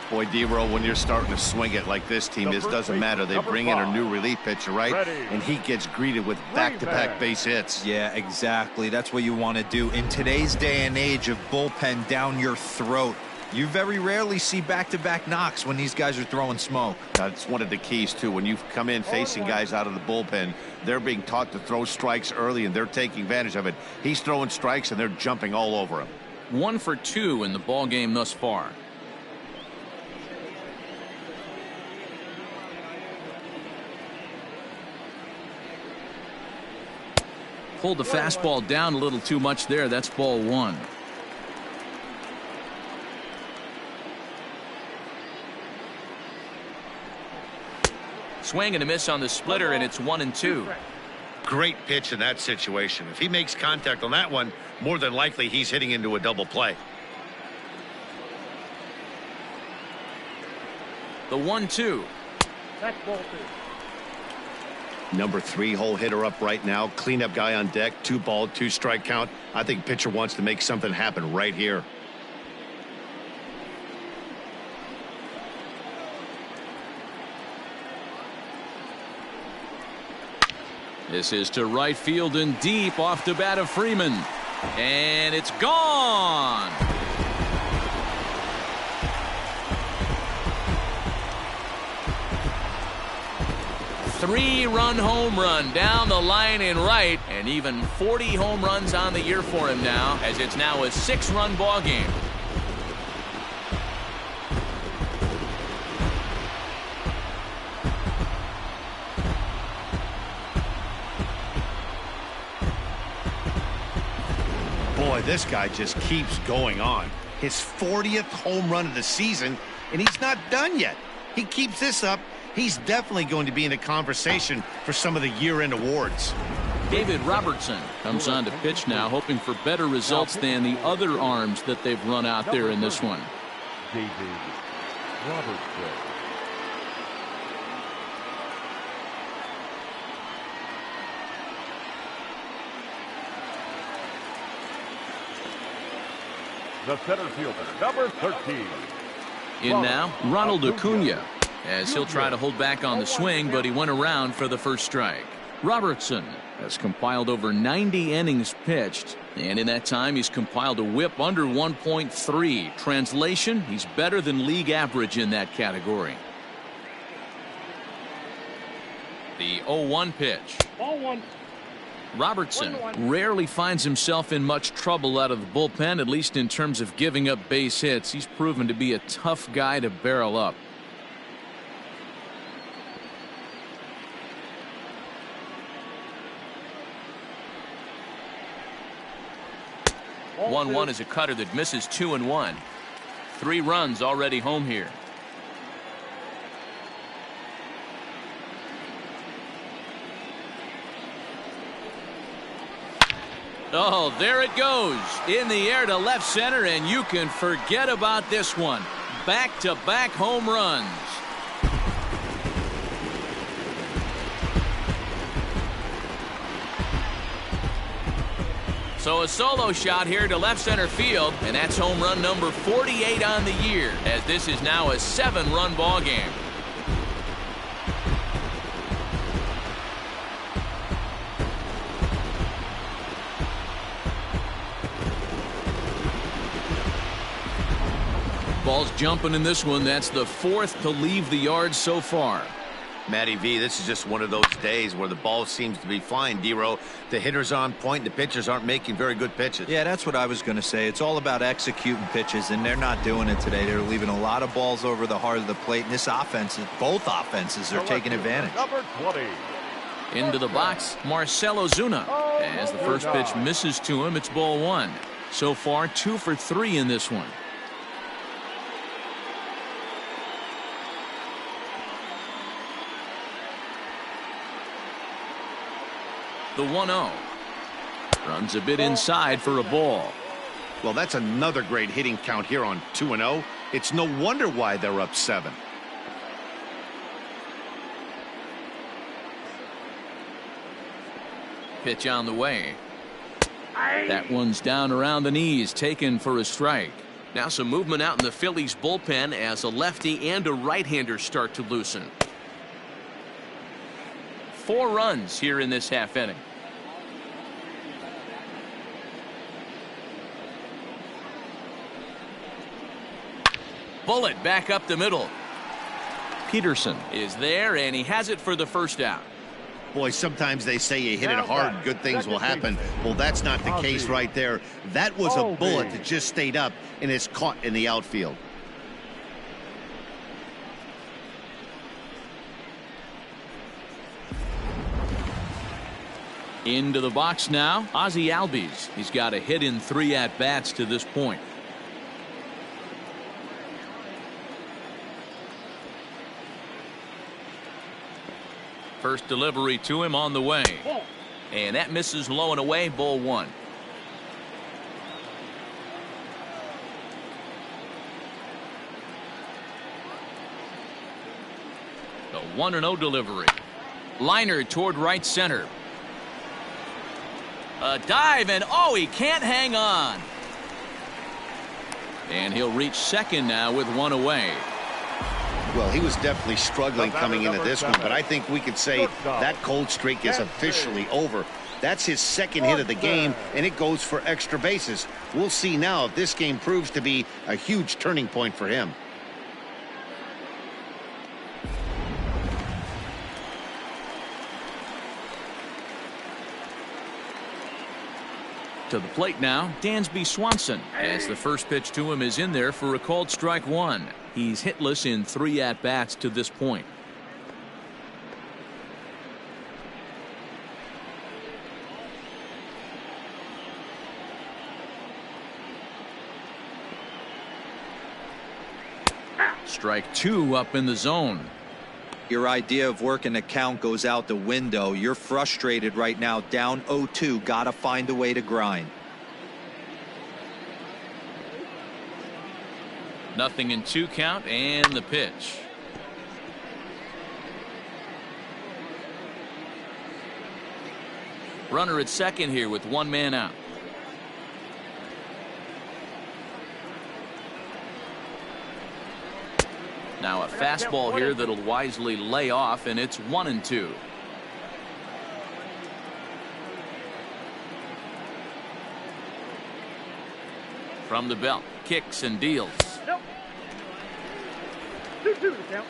Boy, D-Row, when you're starting to swing it like this team is, doesn't matter. They bring in a new relief pitcher, right? And he gets greeted with back-to-back base hits. Yeah, exactly. That's what you want to do. In today's day and age of bullpen down your throat, you very rarely see back-to-back knocks when these guys are throwing smoke. That's one of the keys, too. When you come in facing guys out of the bullpen, they're being taught to throw strikes early, and they're taking advantage of it. He's throwing strikes, and they're jumping all over him. 1 for 2 in the ball game thus far. Pulled the fastball down a little too much there. That's ball 1. Swing and a miss on the splitter, and it's 1-2. Great pitch in that situation. If he makes contact on that one, more than likely he's hitting into a double play. The 1-2. That's ball 2. Number 3 hole hitter up right now. Cleanup guy on deck. 2 ball, 2 strike count. I think pitcher wants to make something happen right here. This is to right field and deep off the bat of Freeman. And it's gone. Three-run home run down the line in right, and even 40 home runs on the year for him now, as it's now a 6-run ball game. Boy, this guy just keeps going on. His 40th home run of the season, and he's not done yet. He keeps this up, he's definitely going to be in the conversation for some of the year-end awards. David Robertson comes on to pitch now, hoping for better results than the other arms that they've run out there in this one. David Robertson. The center fielder, number 13. In now, Ronald Acuna, as he'll try to hold back on the swing, but he went around for the first strike. Robertson has compiled over 90 innings pitched, and in that time he's compiled a whip under 1.3. Translation, he's better than league average in that category. The 0-1 pitch. Ball one. Robertson 1-1. rarely finds himself in much trouble out of the bullpen, at least in terms of giving up base hits. He's proven to be a tough guy to barrel up. Ball 1-1 two. is a cutter that misses 2-1. 3 runs already home here. Oh, there it goes in the air to left center, and you can forget about this one. Back-to-back home runs. So a solo shot here to left center field, and that's home run number 48 on the year, as this is now a 7-run ball game. Ball's jumping in this one. That's the 4th to leave the yard so far. Matty V, this is just one of those days where the ball seems to be flying, D-Row. The hitter's on point, the pitchers aren't making very good pitches. Yeah, that's what I was going to say. It's all about executing pitches, and they're not doing it today. They're leaving a lot of balls over the heart of the plate, and this offense, both offenses are taking advantage. Number 20. Into the box, Marcell Ozuna. As the first pitch misses to him, it's ball 1. So far, 2 for 3 in this one. The 1-0. Runs a bit inside for a ball. Well, that's another great hitting count here on 2-0. It's no wonder why they're up 7. Pitch on the way. That one's down around the knees, taken for a strike. Now some movement out in the Phillies bullpen as a lefty and a right-hander start to loosen. 4 runs here in this half inning. Bullet back up the middle. Peterson is there, and he has it for the first out. Boy, sometimes they say you hit it hard, good things will happen. Well, that's not the case right there. That was a bullet that just stayed up and is caught in the outfield. Into the box now, Ozzie Albies. He's got a hit in 3 at-bats to this point. First delivery to him on the way. And that misses low and away, ball 1. The 1-0 delivery. Liner toward right center. A dive, and oh, he can't hang on. And he'll reach second now with 1 away. Well, he was definitely struggling coming into this one, but I think we could say that cold streak is officially over. That's his second hit of the game, and it goes for extra bases. We'll see now if this game proves to be a huge turning point for him. To the plate now, Dansby Swanson, as the first pitch to him is in there for a called strike 1. He's hitless in 3 at-bats to this point. Strike 2 up in the zone. Your idea of working the count goes out the window. You're frustrated right now, down 0-2. Gotta find a way to grind. Nothing in 2 count, and the pitch. Runner at second here with 1 man out. Now a fastball here that'll wisely lay off, and it's 1-2. From the belt, kicks and deals. Nope. 2-2 to count.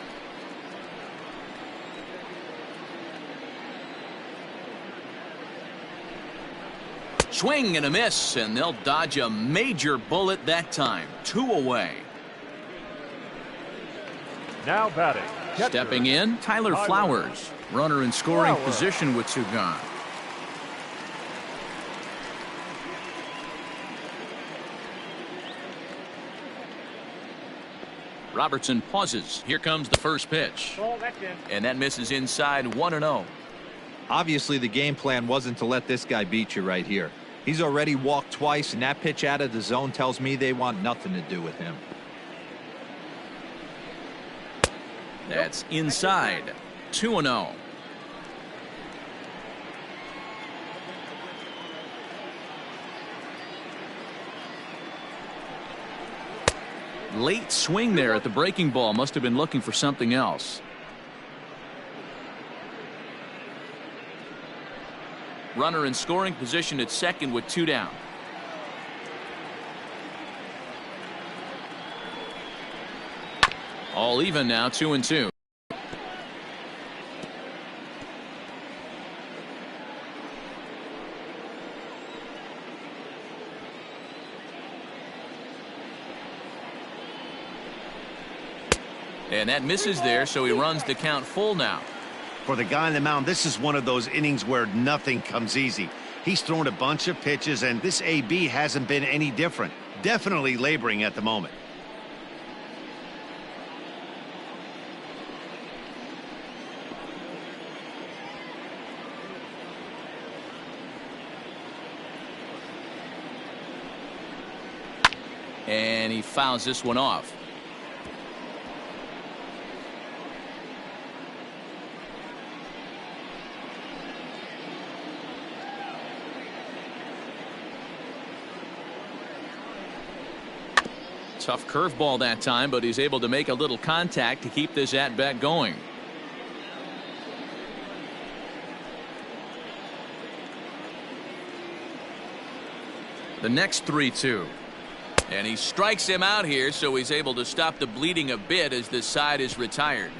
Swing and a miss, and they'll dodge a major bullet that time. 2 away. Now batting. Catcher, Stepping in, Tyler Flowers. Runner in scoring position with 2 gone. Robertson pauses. Here comes the first pitch. Ball, that's in. And that misses inside 1-0. Obviously, the game plan wasn't to let this guy beat you right here. He's already walked twice, and that pitch out of the zone tells me they want nothing to do with him. That's inside. 2-0. Late swing there at the breaking ball. Must have been looking for something else. Runner in scoring position at second with 2 down. All even now, 2-2. And that misses there, so he runs the count full now. For the guy on the mound, this is one of those innings where nothing comes easy. He's thrown a bunch of pitches, and this AB hasn't been any different. Definitely laboring at the moment. And he fouls this one off. Tough curveball that time, but he's able to make a little contact to keep this at bat going. The next 3-2. And he strikes him out here, so he's able to stop the bleeding a bit as this side is retired.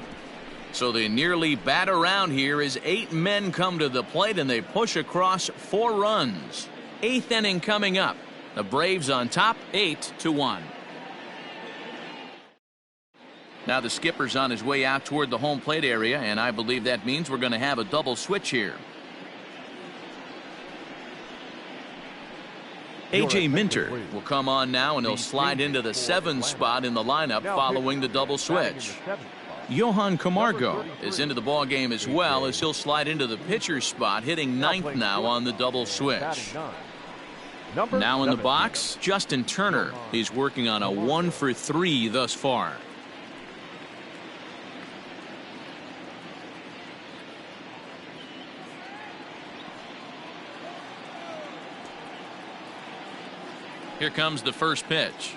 So they nearly bat around here as 8 men come to the plate and they push across 4 runs. 8th inning coming up. The Braves on top 8-1. Now the skipper's on his way out toward the home plate area, and I believe that means we're going to have a double switch here. A.J. Minter will come on now, and he'll slide into the 7th spot in the lineup following the double switch. Johan Camargo is into the ball game as well, as he'll slide into the pitcher's spot, hitting 9th now on the double switch. Now in the box, Justin Turner. He's working on a 1-for-3 thus far. Here comes the first pitch.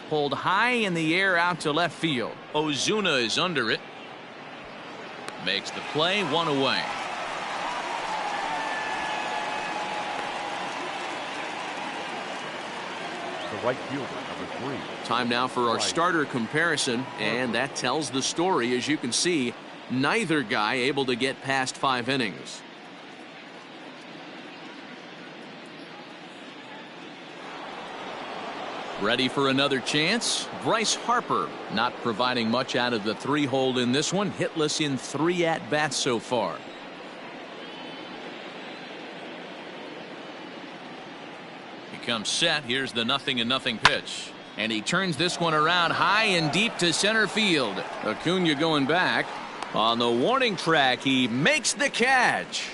Pulled high in the air out to left field. Ozuna is under it. Makes the play, 1 away. The right fielder, number 3. Time now for our starter comparison, and that tells the story. As you can see, neither guy able to get past 5 innings. Ready for another chance? Bryce Harper not providing much out of the 3-hole in this one. Hitless in 3 at-bats so far. He comes set. Here's the 0-0 pitch. And he turns this one around high and deep to center field. Acuna going back. On the warning track, he makes the catch.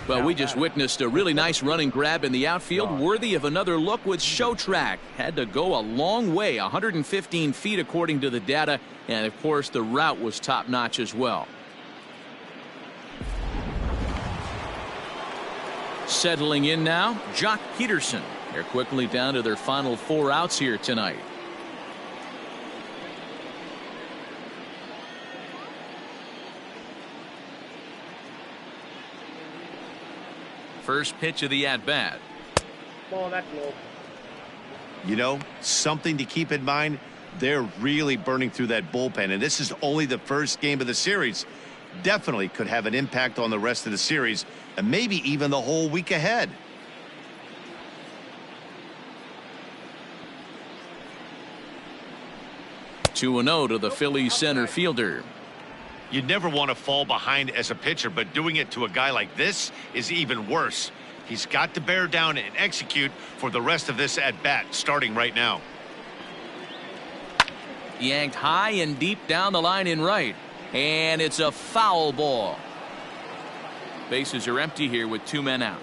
But we just witnessed a really nice running grab in the outfield, worthy of another look with show track. Had to go a long way, 115 feet according to the data, and of course the route was top notch as well. Settling in now, Jock Peterson. They're quickly down to their final 4 outs here tonight. First pitch of the at-bat. Ball, that's low. You know, something to keep in mind, they're really burning through that bullpen, and this is only the first game of the series. definitely could have an impact on the rest of the series and maybe even the whole week ahead. Two 2-0 to the Phillies center fielder. You'd never want to fall behind as a pitcher, but doing it to a guy like this is even worse. He's got to bear down and execute for the rest of this at bat, starting right now. Yanked high and deep down the line in right, and it's a foul ball. Bases are empty here with 2 men out.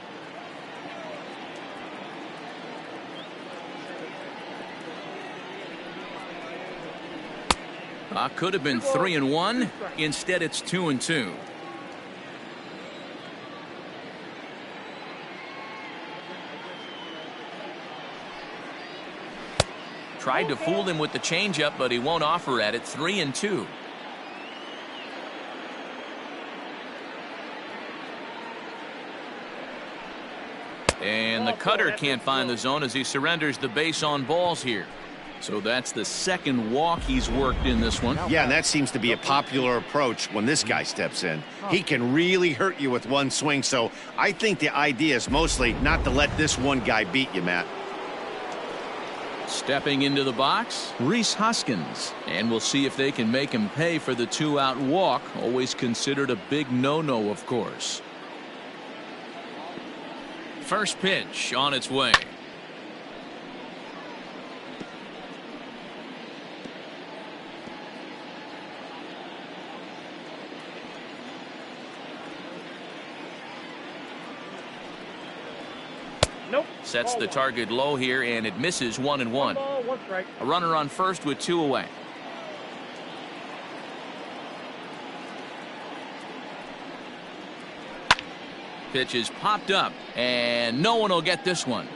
Could have been 3-1. Instead, it's 2-2. Tried to fool him with the changeup, but he won't offer at it. 3-2. And the cutter can't find the zone as he surrenders the base on balls here. So that's the second walk he's worked in this one. Yeah, and that seems to be a popular approach when this guy steps in. He can really hurt you with one swing, so I think the idea is mostly not to let this one guy beat you, Matt. Stepping into the box, Rhys Hoskins. And we'll see if they can make him pay for the 2-out walk. Always considered a big no-no, of course. First pitch on its way. Nope. Sets the target low here, and it misses 1-1. A runner on first with 2 away. Pitch is popped up, and no one will get this one.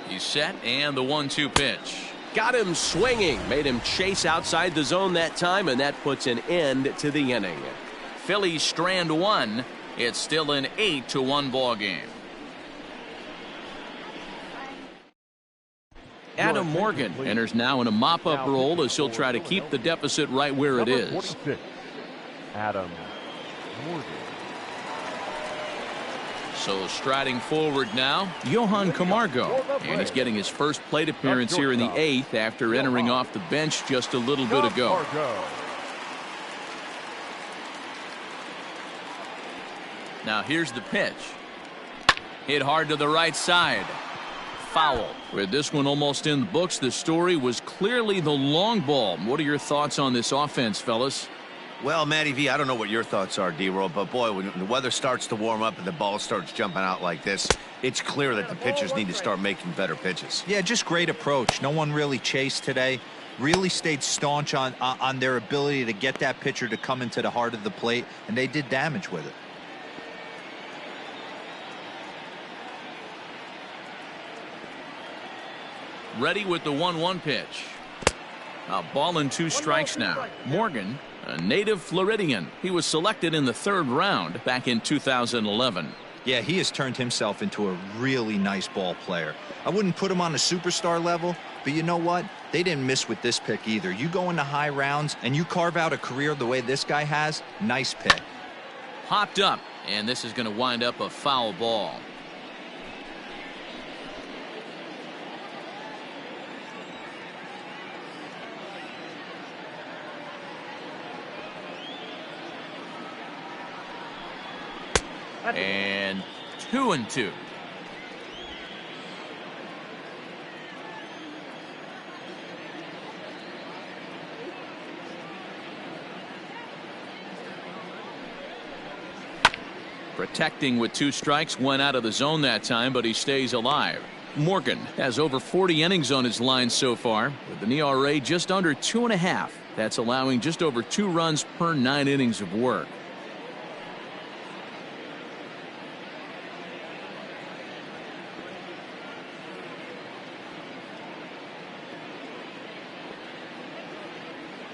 He's set, and the 1-2 pitch. Got him swinging, made him chase outside the zone that time, and that puts an end to the inning. Phillies strand 1. It's still an 8-1 ball game. Adam Morgan enters now in a mop-up role as he'll try to keep the deficit right where it is. 46, Adam Morgan. So striding forward now, Johan Camargo, and he's getting his first plate appearance here in the 8th after entering off the bench just a little bit ago. Now here's the pitch. Hit hard to the right side. Foul. With this one almost in the books, the story was clearly the long ball. What are your thoughts on this offense, fellas? Well, Matty V, I don't know what your thoughts are, D-Roll, but boy, when the weather starts to warm up and the ball starts jumping out like this, it's clear that the pitchers need to start making better pitches. Yeah, just great approach. No one really chased today. Really stayed staunch on their ability to get that pitcher to come into the heart of the plate, and they did damage with it. Ready with the 1-1 pitch. A ball and 2 strikes now. Morgan, a native Floridian. He was selected in the 3rd round back in 2011. Yeah, he has turned himself into a really nice ball player. I wouldn't put him on a superstar level, but you know what? They didn't miss with this pick either. You go into high rounds and you carve out a career the way this guy has. Nice pick. Popped up, and this is going to wind up a foul ball. And 2-2. Protecting with 2 strikes, went out of the zone that time, but he stays alive. Morgan has over 40 innings on his line so far, with an ERA just under 2.5. That's allowing just over 2 runs per 9 innings of work.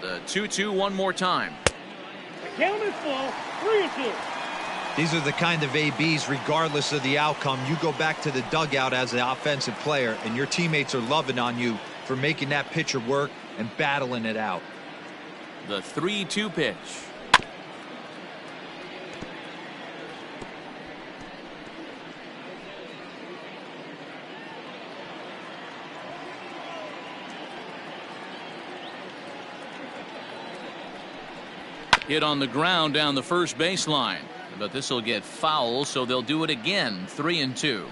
The 2-2 one more time. The count is full. 3-2. These are the kind of ABs, regardless of the outcome, you go back to the dugout as an offensive player, and your teammates are loving on you for making that pitcher work and battling it out. The 3-2 pitch. Hit on the ground down the first baseline. But this will get foul, so they'll do it again. 3-2.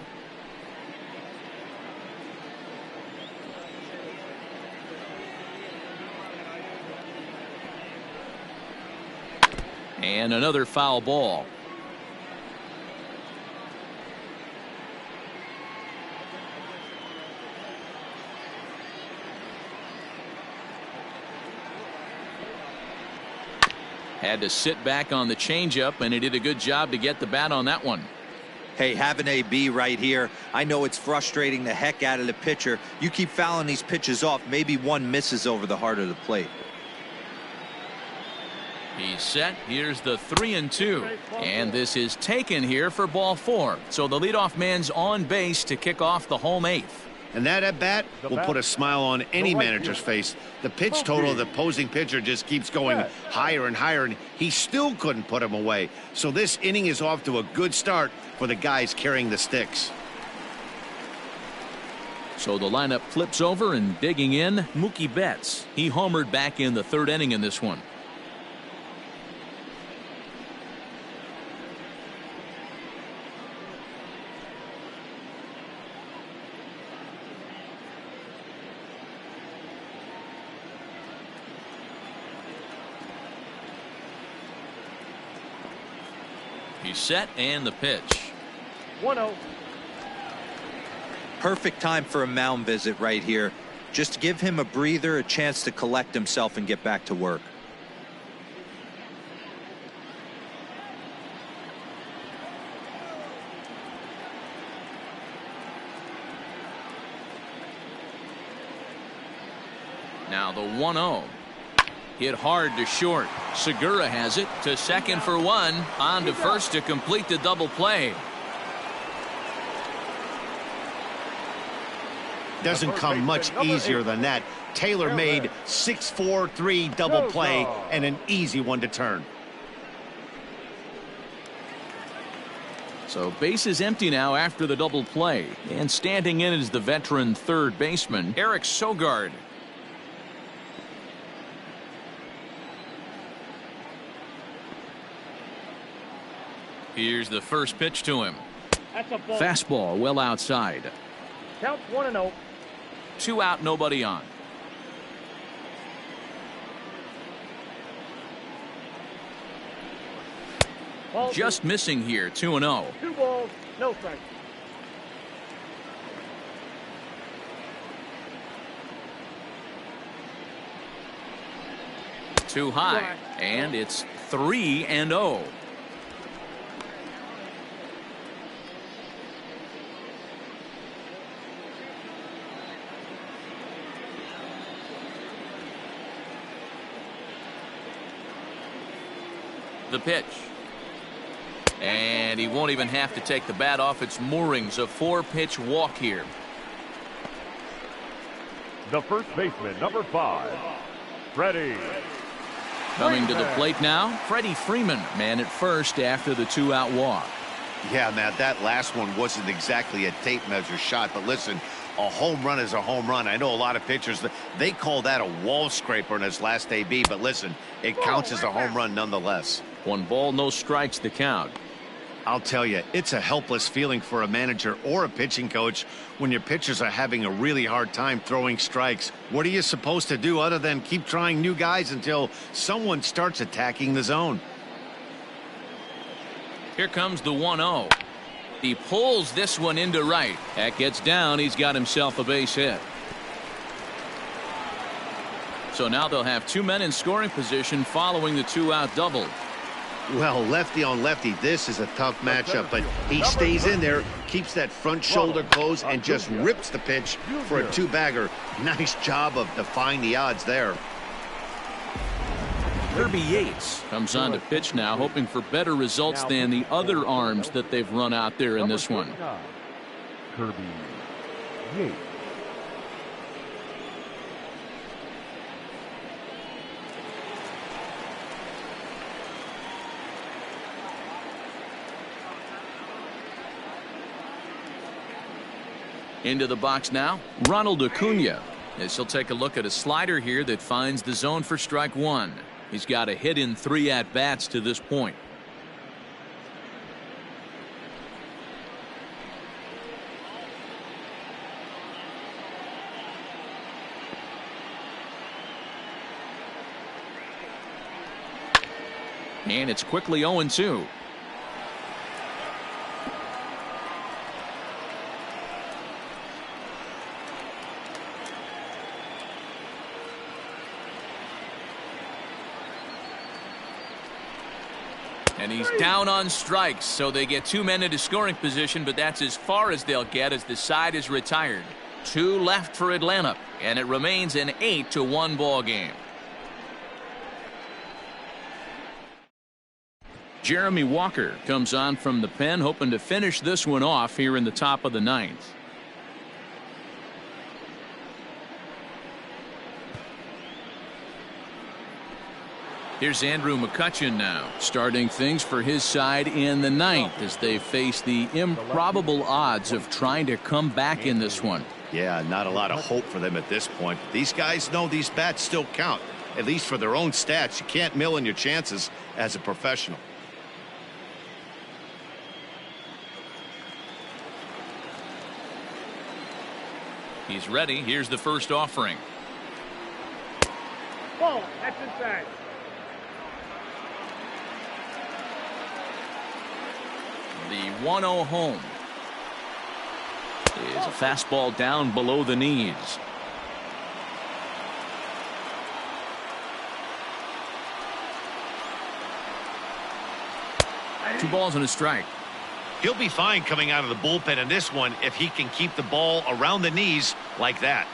And another foul ball. Had to sit back on the changeup, and he did a good job to get the bat on that one. Hey, have an AB right here. I know it's frustrating the heck out of the pitcher. You keep fouling these pitches off, maybe one misses over the heart of the plate. He's set. Here's the 3-2. And this is taken here for ball 4. So the leadoff man's on base to kick off the home 8th. And that at bat will put a smile on any manager's face. The pitch total of the opposing pitcher just keeps going higher and higher, and he still couldn't put him away. So this inning is off to a good start for the guys carrying the sticks. So the lineup flips over, and digging in, Mookie Betts. He homered back in the 3rd inning in this one. He's set, and the pitch. 1-0. Perfect time for a mound visit right here. Just give him a breather, a chance to collect himself and get back to work. Now the 1-0. Hit hard to short. Segura has it to second for 1. On to first to complete the double play. Doesn't come much easier than that. Taylor made 6-4-3 double play and an easy one to turn. So base is empty now after the double play. And standing in is the veteran third baseman, Eric Sogard. Here's the first pitch to him. That's a ball. Fastball well outside. Count 1-0. 2 out, nobody on. Ball Just missing here. 2-0. 2 balls, no strikes. Too high. And it's 3-0. The pitch. And he won't even have to take the bat off its moorings. A 4-pitch walk here. The first baseman, number 5, Freddie. Coming to the plate now, Freddie Freeman, man at first after the 2-out walk. Yeah, Matt, that last one wasn't exactly a tape measure shot, but listen, a home run is a home run. I know a lot of pitchers, they call that a wall scraper in his last AB, but listen, it counts as a home run nonetheless. 1 ball, no strikes to count. I'll tell you, it's a helpless feeling for a manager or a pitching coach when your pitchers are having a really hard time throwing strikes. What are you supposed to do other than keep trying new guys until someone starts attacking the zone? Here comes the 1-0. He pulls this one into right. That gets down. He's got himself a base hit. So now they'll have 2 men in scoring position following the 2-out double. Well, lefty on lefty, this is a tough matchup, but he stays in there, keeps that front shoulder closed, and just rips the pitch for a 2-bagger. Nice job of defying the odds there. Kirby Yates comes on to pitch now, hoping for better results than the other arms that they've run out there in this one. Kirby Yates. Into the box now, Ronald Acuna, as he'll take a look at a slider here that finds the zone for strike one. He's got a hit in 3 at-bats to this point. And it's quickly 0-2. And he's down on strikes, so they get 2 men into scoring position, but that's as far as they'll get as the side is retired. 2 left for Atlanta, and it remains an 8-1 ball game. Jeremy Walker comes on from the pen, hoping to finish this one off here in the top of the 9th. Here's Andrew McCutchen now, starting things for his side in the 9th as they face the improbable odds of trying to come back in this one. Yeah, not a lot of hope for them at this point. These guys know these bats still count, at least for their own stats. You can't mill in your chances as a professional. He's ready. Here's the first offering. Ball. That's inside. The 1-0 home is a fastball down below the knees. Two balls and a strike. He'll be fine coming out of the bullpen in this one if he can keep the ball around the knees like that.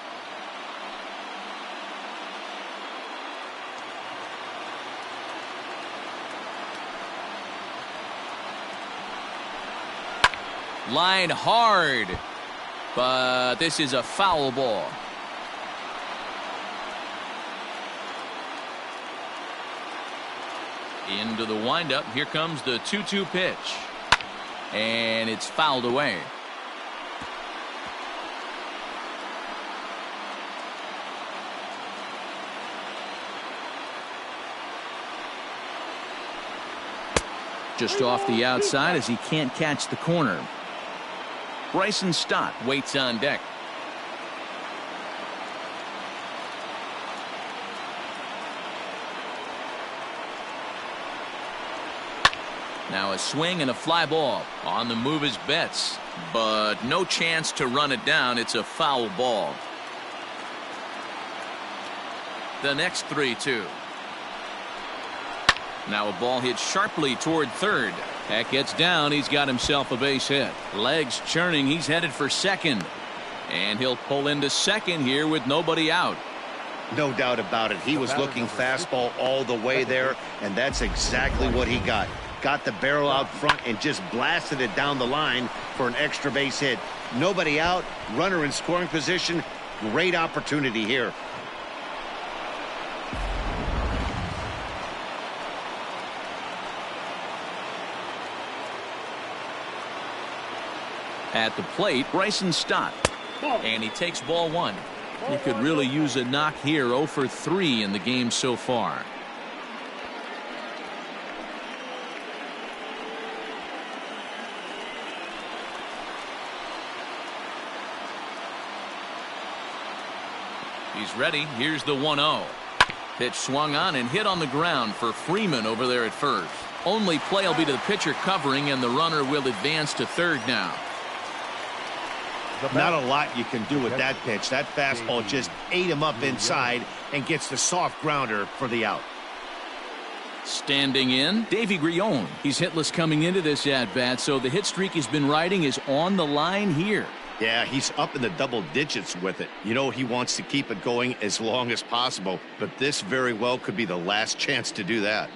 Line hard, but this is a foul ball. Into the windup. Here comes the 2-2 pitch, and it's fouled away. Just off the outside as he can't catch the corner. Bryson Stott waits on deck. Now a swing and a fly ball. On the move is Betts, but no chance to run it down. It's a foul ball. The next 3-2. Now a ball hit sharply toward third. That gets down. He's got himself a base hit. Legs churning. He's headed for second. And he'll pull into second here with nobody out. No doubt about it. He was looking fastball all the way there, and that's exactly what he got. Got the barrel out front and just blasted it down the line for an extra base hit. Nobody out. Runner in scoring position. Great opportunity here. At the plate, Bryson Stott. And he takes ball one. He could really use a knock here. 0 for 3 in the game so far. He's ready. Here's the 1-0. Pitch swung on and hit on the ground for Freeman over there at first. Only play will be to the pitcher covering, and the runner will advance to third now. Not a lot you can do with that pitch. That fastball just ate him up inside and gets the soft grounder for the out. Standing in, Davy Grion. He's hitless coming into this at-bat, so the hit streak he's been riding is on the line here. Yeah, he's up in the double digits with it. You know, he wants to keep it going as long as possible, but this very well could be the last chance to do that.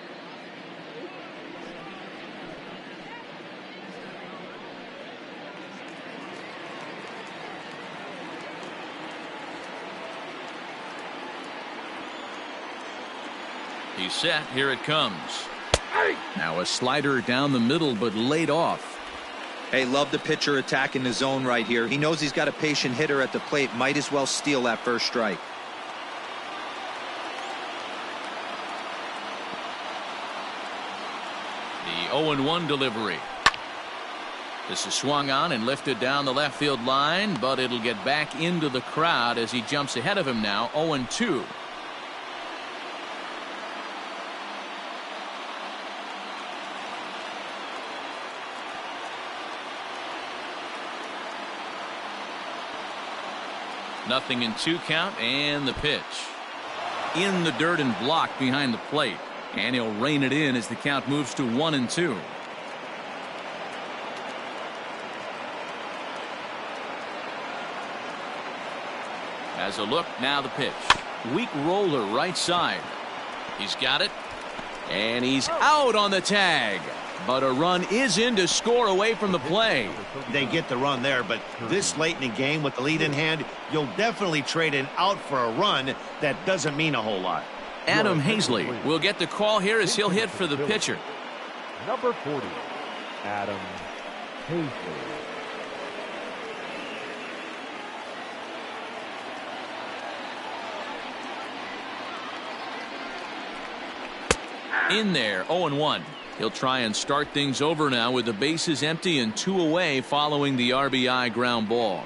He's set. Here it comes. Now a slider down the middle, but laid off. Hey, love the pitcher attacking the zone right here. He knows he's got a patient hitter at the plate. Might as well steal that first strike. The 0-1 delivery. This is swung on and lifted down the left field line, but it'll get back into the crowd as he jumps ahead of him now. 0-2. Nothing in 2 count, and the pitch. In the dirt and blocked behind the plate. And he'll rein it in as the count moves to 1-2. As a look, now the pitch. Weak roller right side. He's got it. And he's out on the tag. But a run is in to score away from the play. They get the run there, but this late in the game with the lead in hand, you'll definitely trade an out for a run. That doesn't mean a whole lot. Adam Hazley will get the call here as he'll hit for the pitcher. Number 40, Adam Hazley. In there, 0-1. He'll try and start things over now with the bases empty and 2 away following the RBI ground ball.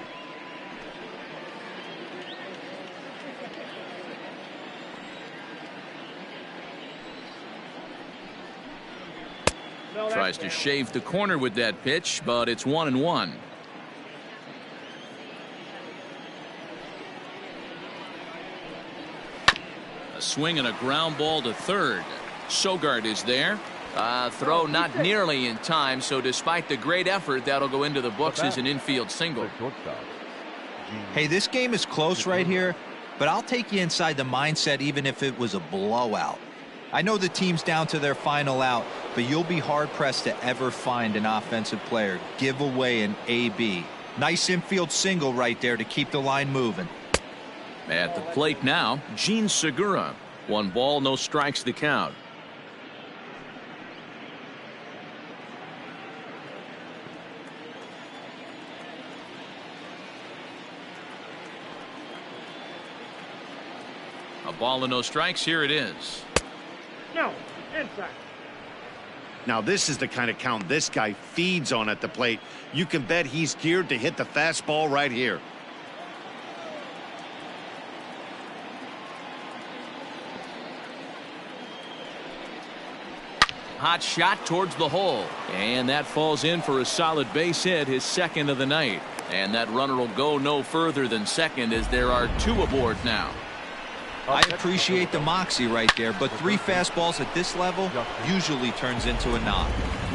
Tries to shave the corner with that pitch, but it's 1-1. A swing and a ground ball to third. Sogard is there. Throw not nearly in time, so despite the great effort, that'll go into the books as an infield single. Hey, this game is close right here, but I'll take you inside the mindset even if it was a blowout. I know the team's down to their final out, but you'll be hard-pressed to ever find an offensive player give away an AB. Nice infield single right there to keep the line moving. At the plate now, Gene Segura. 1 ball, no strikes to count. A ball and no strikes. Here it is. No, inside. Now this is the kind of count this guy feeds on at the plate. You can bet he's geared to hit the fastball right here. Hot shot towards the hole, and that falls in for a solid base hit, his second of the night. And that runner will go no further than second as there are 2 aboard now. I appreciate the moxie right there, but 3 fastballs at this level usually turns into a knock.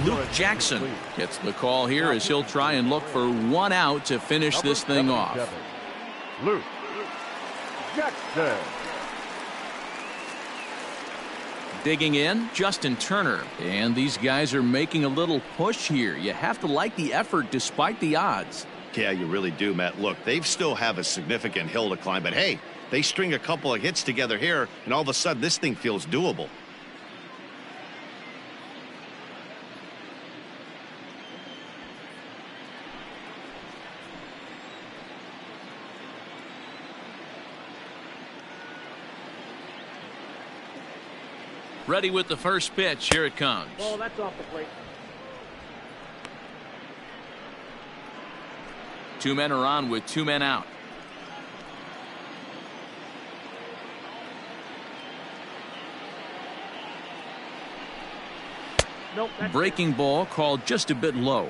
Luke Jackson gets the call here as he'll try and look for 1 out to finish this thing off. Luke Jackson. Digging in, Justin Turner. And these guys are making a little push here. You have to like the effort despite the odds. Yeah, you really do, Matt. Look, they still have a significant hill to climb, but hey, they string a couple of hits together here, and all of a sudden this thing feels doable. Ready with the first pitch. Here it comes. Ball, that's off the plate. 2 men are on with 2 men out. Nope, Breaking ball called just a bit low.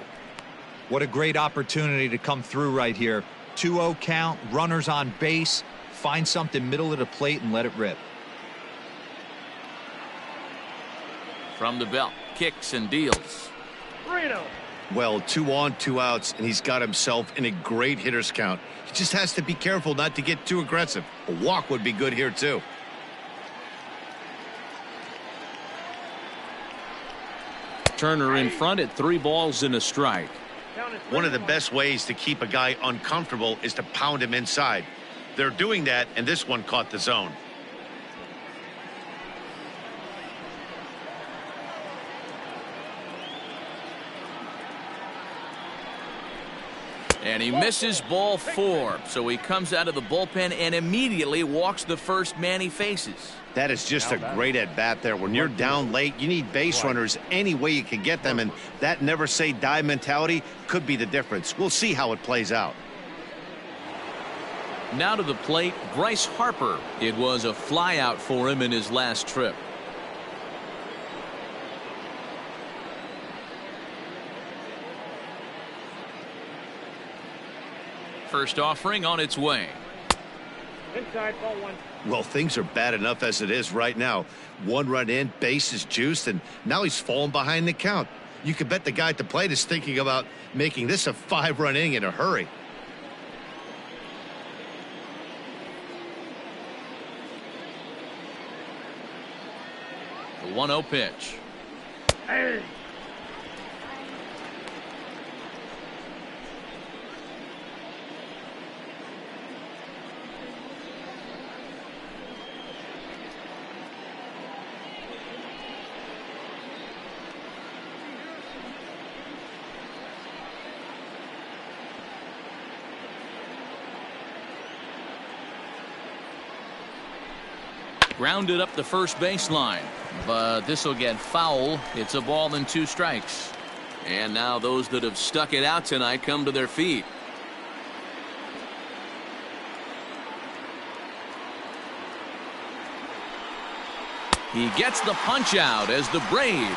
What a great opportunity to come through right here. 2-0 count, runners on base. Find something middle of the plate and let it rip. From the belt, kicks and deals. 3-0. Well, 2 on, 2 outs, and he's got himself in a great hitter's count. He just has to be careful not to get too aggressive. A walk would be good here, too. Turner in front at 3 balls and a strike. One of the best ways to keep a guy uncomfortable is to pound him inside. They're doing that, and this one caught the zone. And he misses ball 4. So he comes out of the bullpen and immediately walks the first man he faces. That is just a great at-bat there. When you're down late, you need base runners any way you can get them, and that never-say-die mentality could be the difference. We'll see how it plays out. Now to the plate, Bryce Harper. It was a flyout for him in his last trip. First offering on its way. Inside, ball 1. Well, things are bad enough as it is right now. 1 run in, base is juiced, and now he's falling behind the count. You can bet the guy at the plate is thinking about making this a 5-run inning in a hurry. The 1-0 pitch. Hey. Grounded up the first baseline, but this will get foul. It's a ball and 2 strikes. And now those that have stuck it out tonight come to their feet. He gets the punch out as the Braves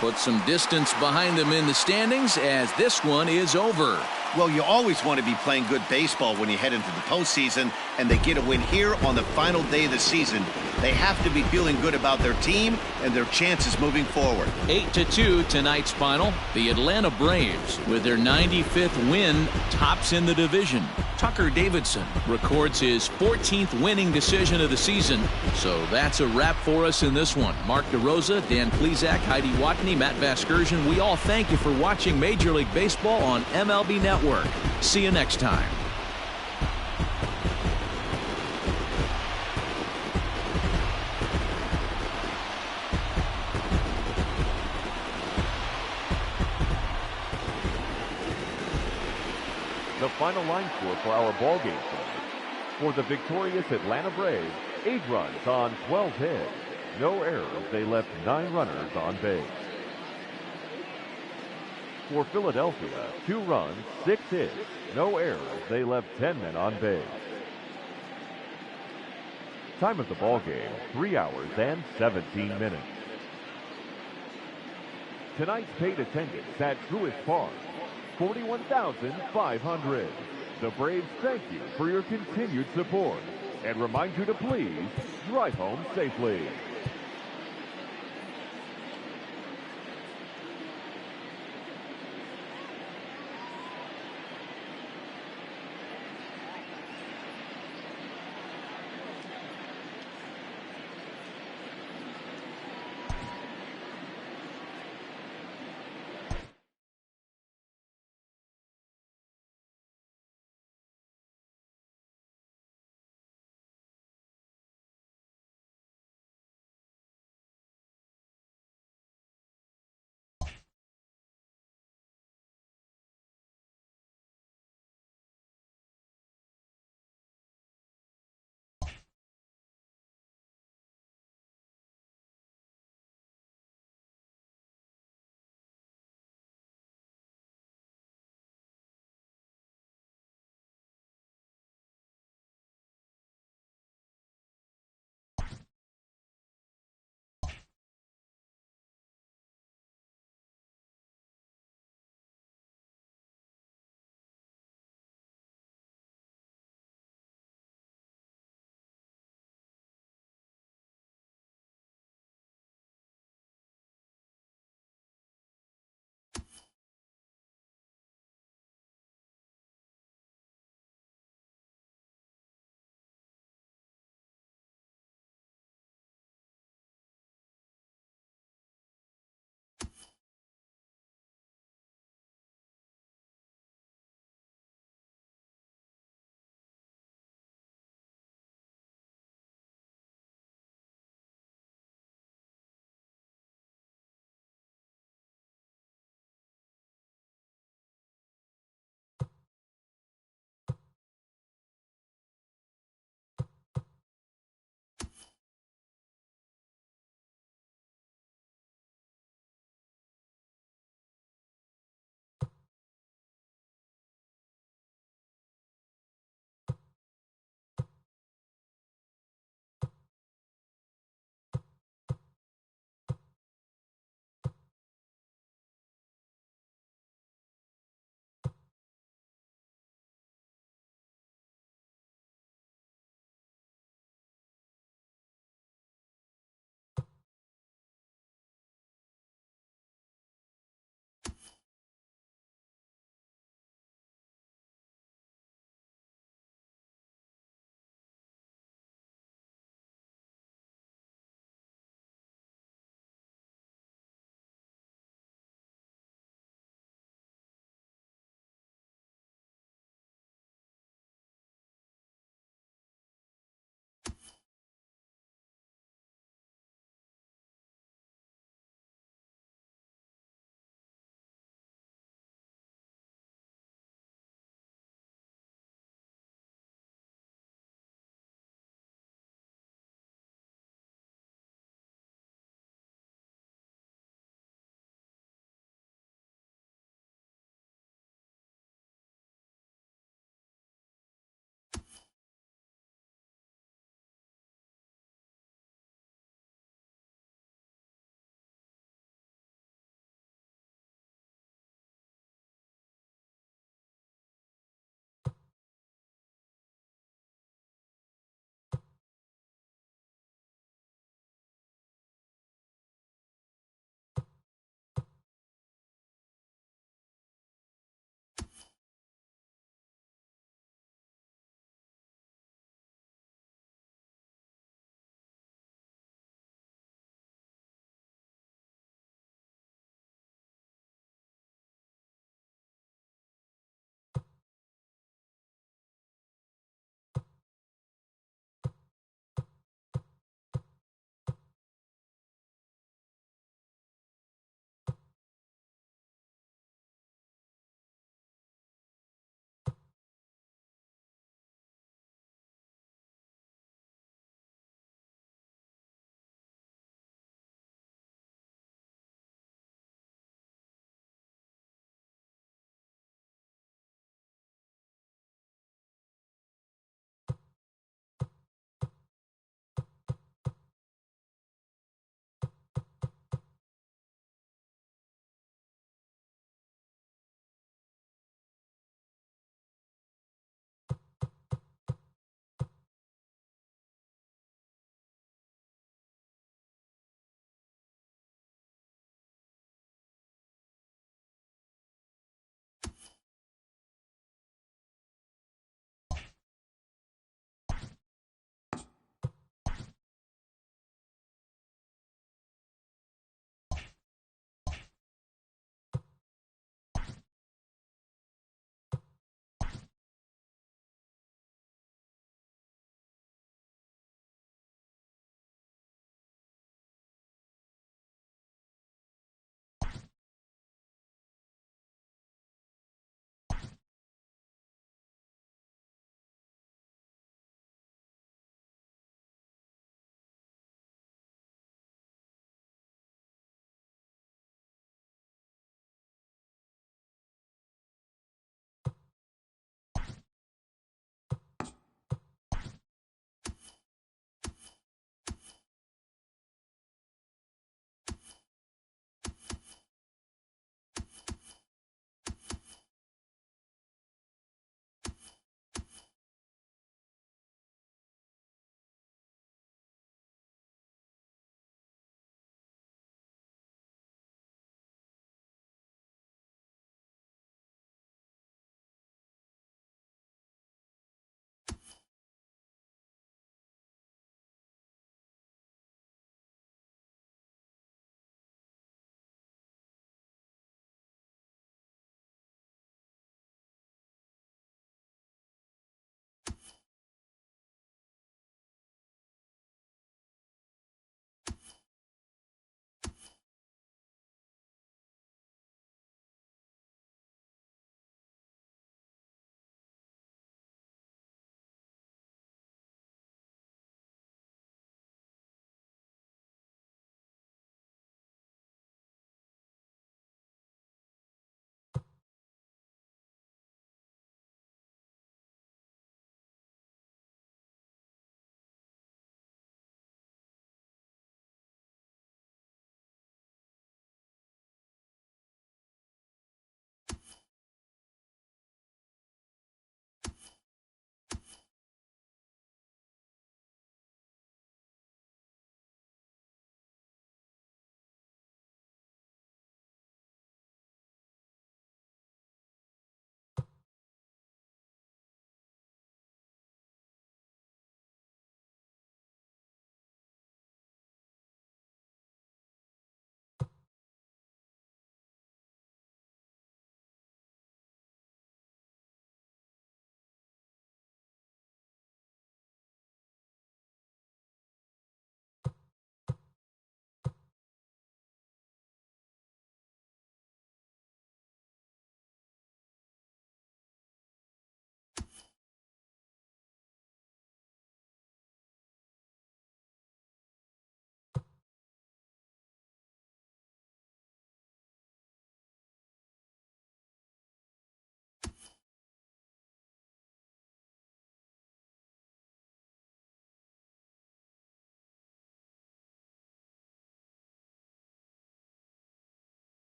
put some distance behind them in the standings as this one is over. Well, you always want to be playing good baseball when you head into the postseason, and they get a win here on the final day of the season. They have to be feeling good about their team and their chances moving forward. 8-2 tonight's final. The Atlanta Braves, with their 95th win, tops in the division. Tucker Davidson records his 14th winning decision of the season. So that's a wrap for us in this one. Mark DeRosa, Dan Plesac, Heidi Watney, Matt Vasgersian, we all thank you for watching Major League Baseball on MLB Network. See you next time. The final line score for our ball game tonight. For the victorious Atlanta Braves, 8 runs on 12 hits. No errors. They left 9 runners on base. For Philadelphia, 2 runs, 6 hits. No errors. They left 10 men on base. Time of the ball game, 3 hours and 17 minutes. Tonight's paid attendance at Truist Park, 41,500. The Braves thank you for your continued support and remind you to please drive home safely.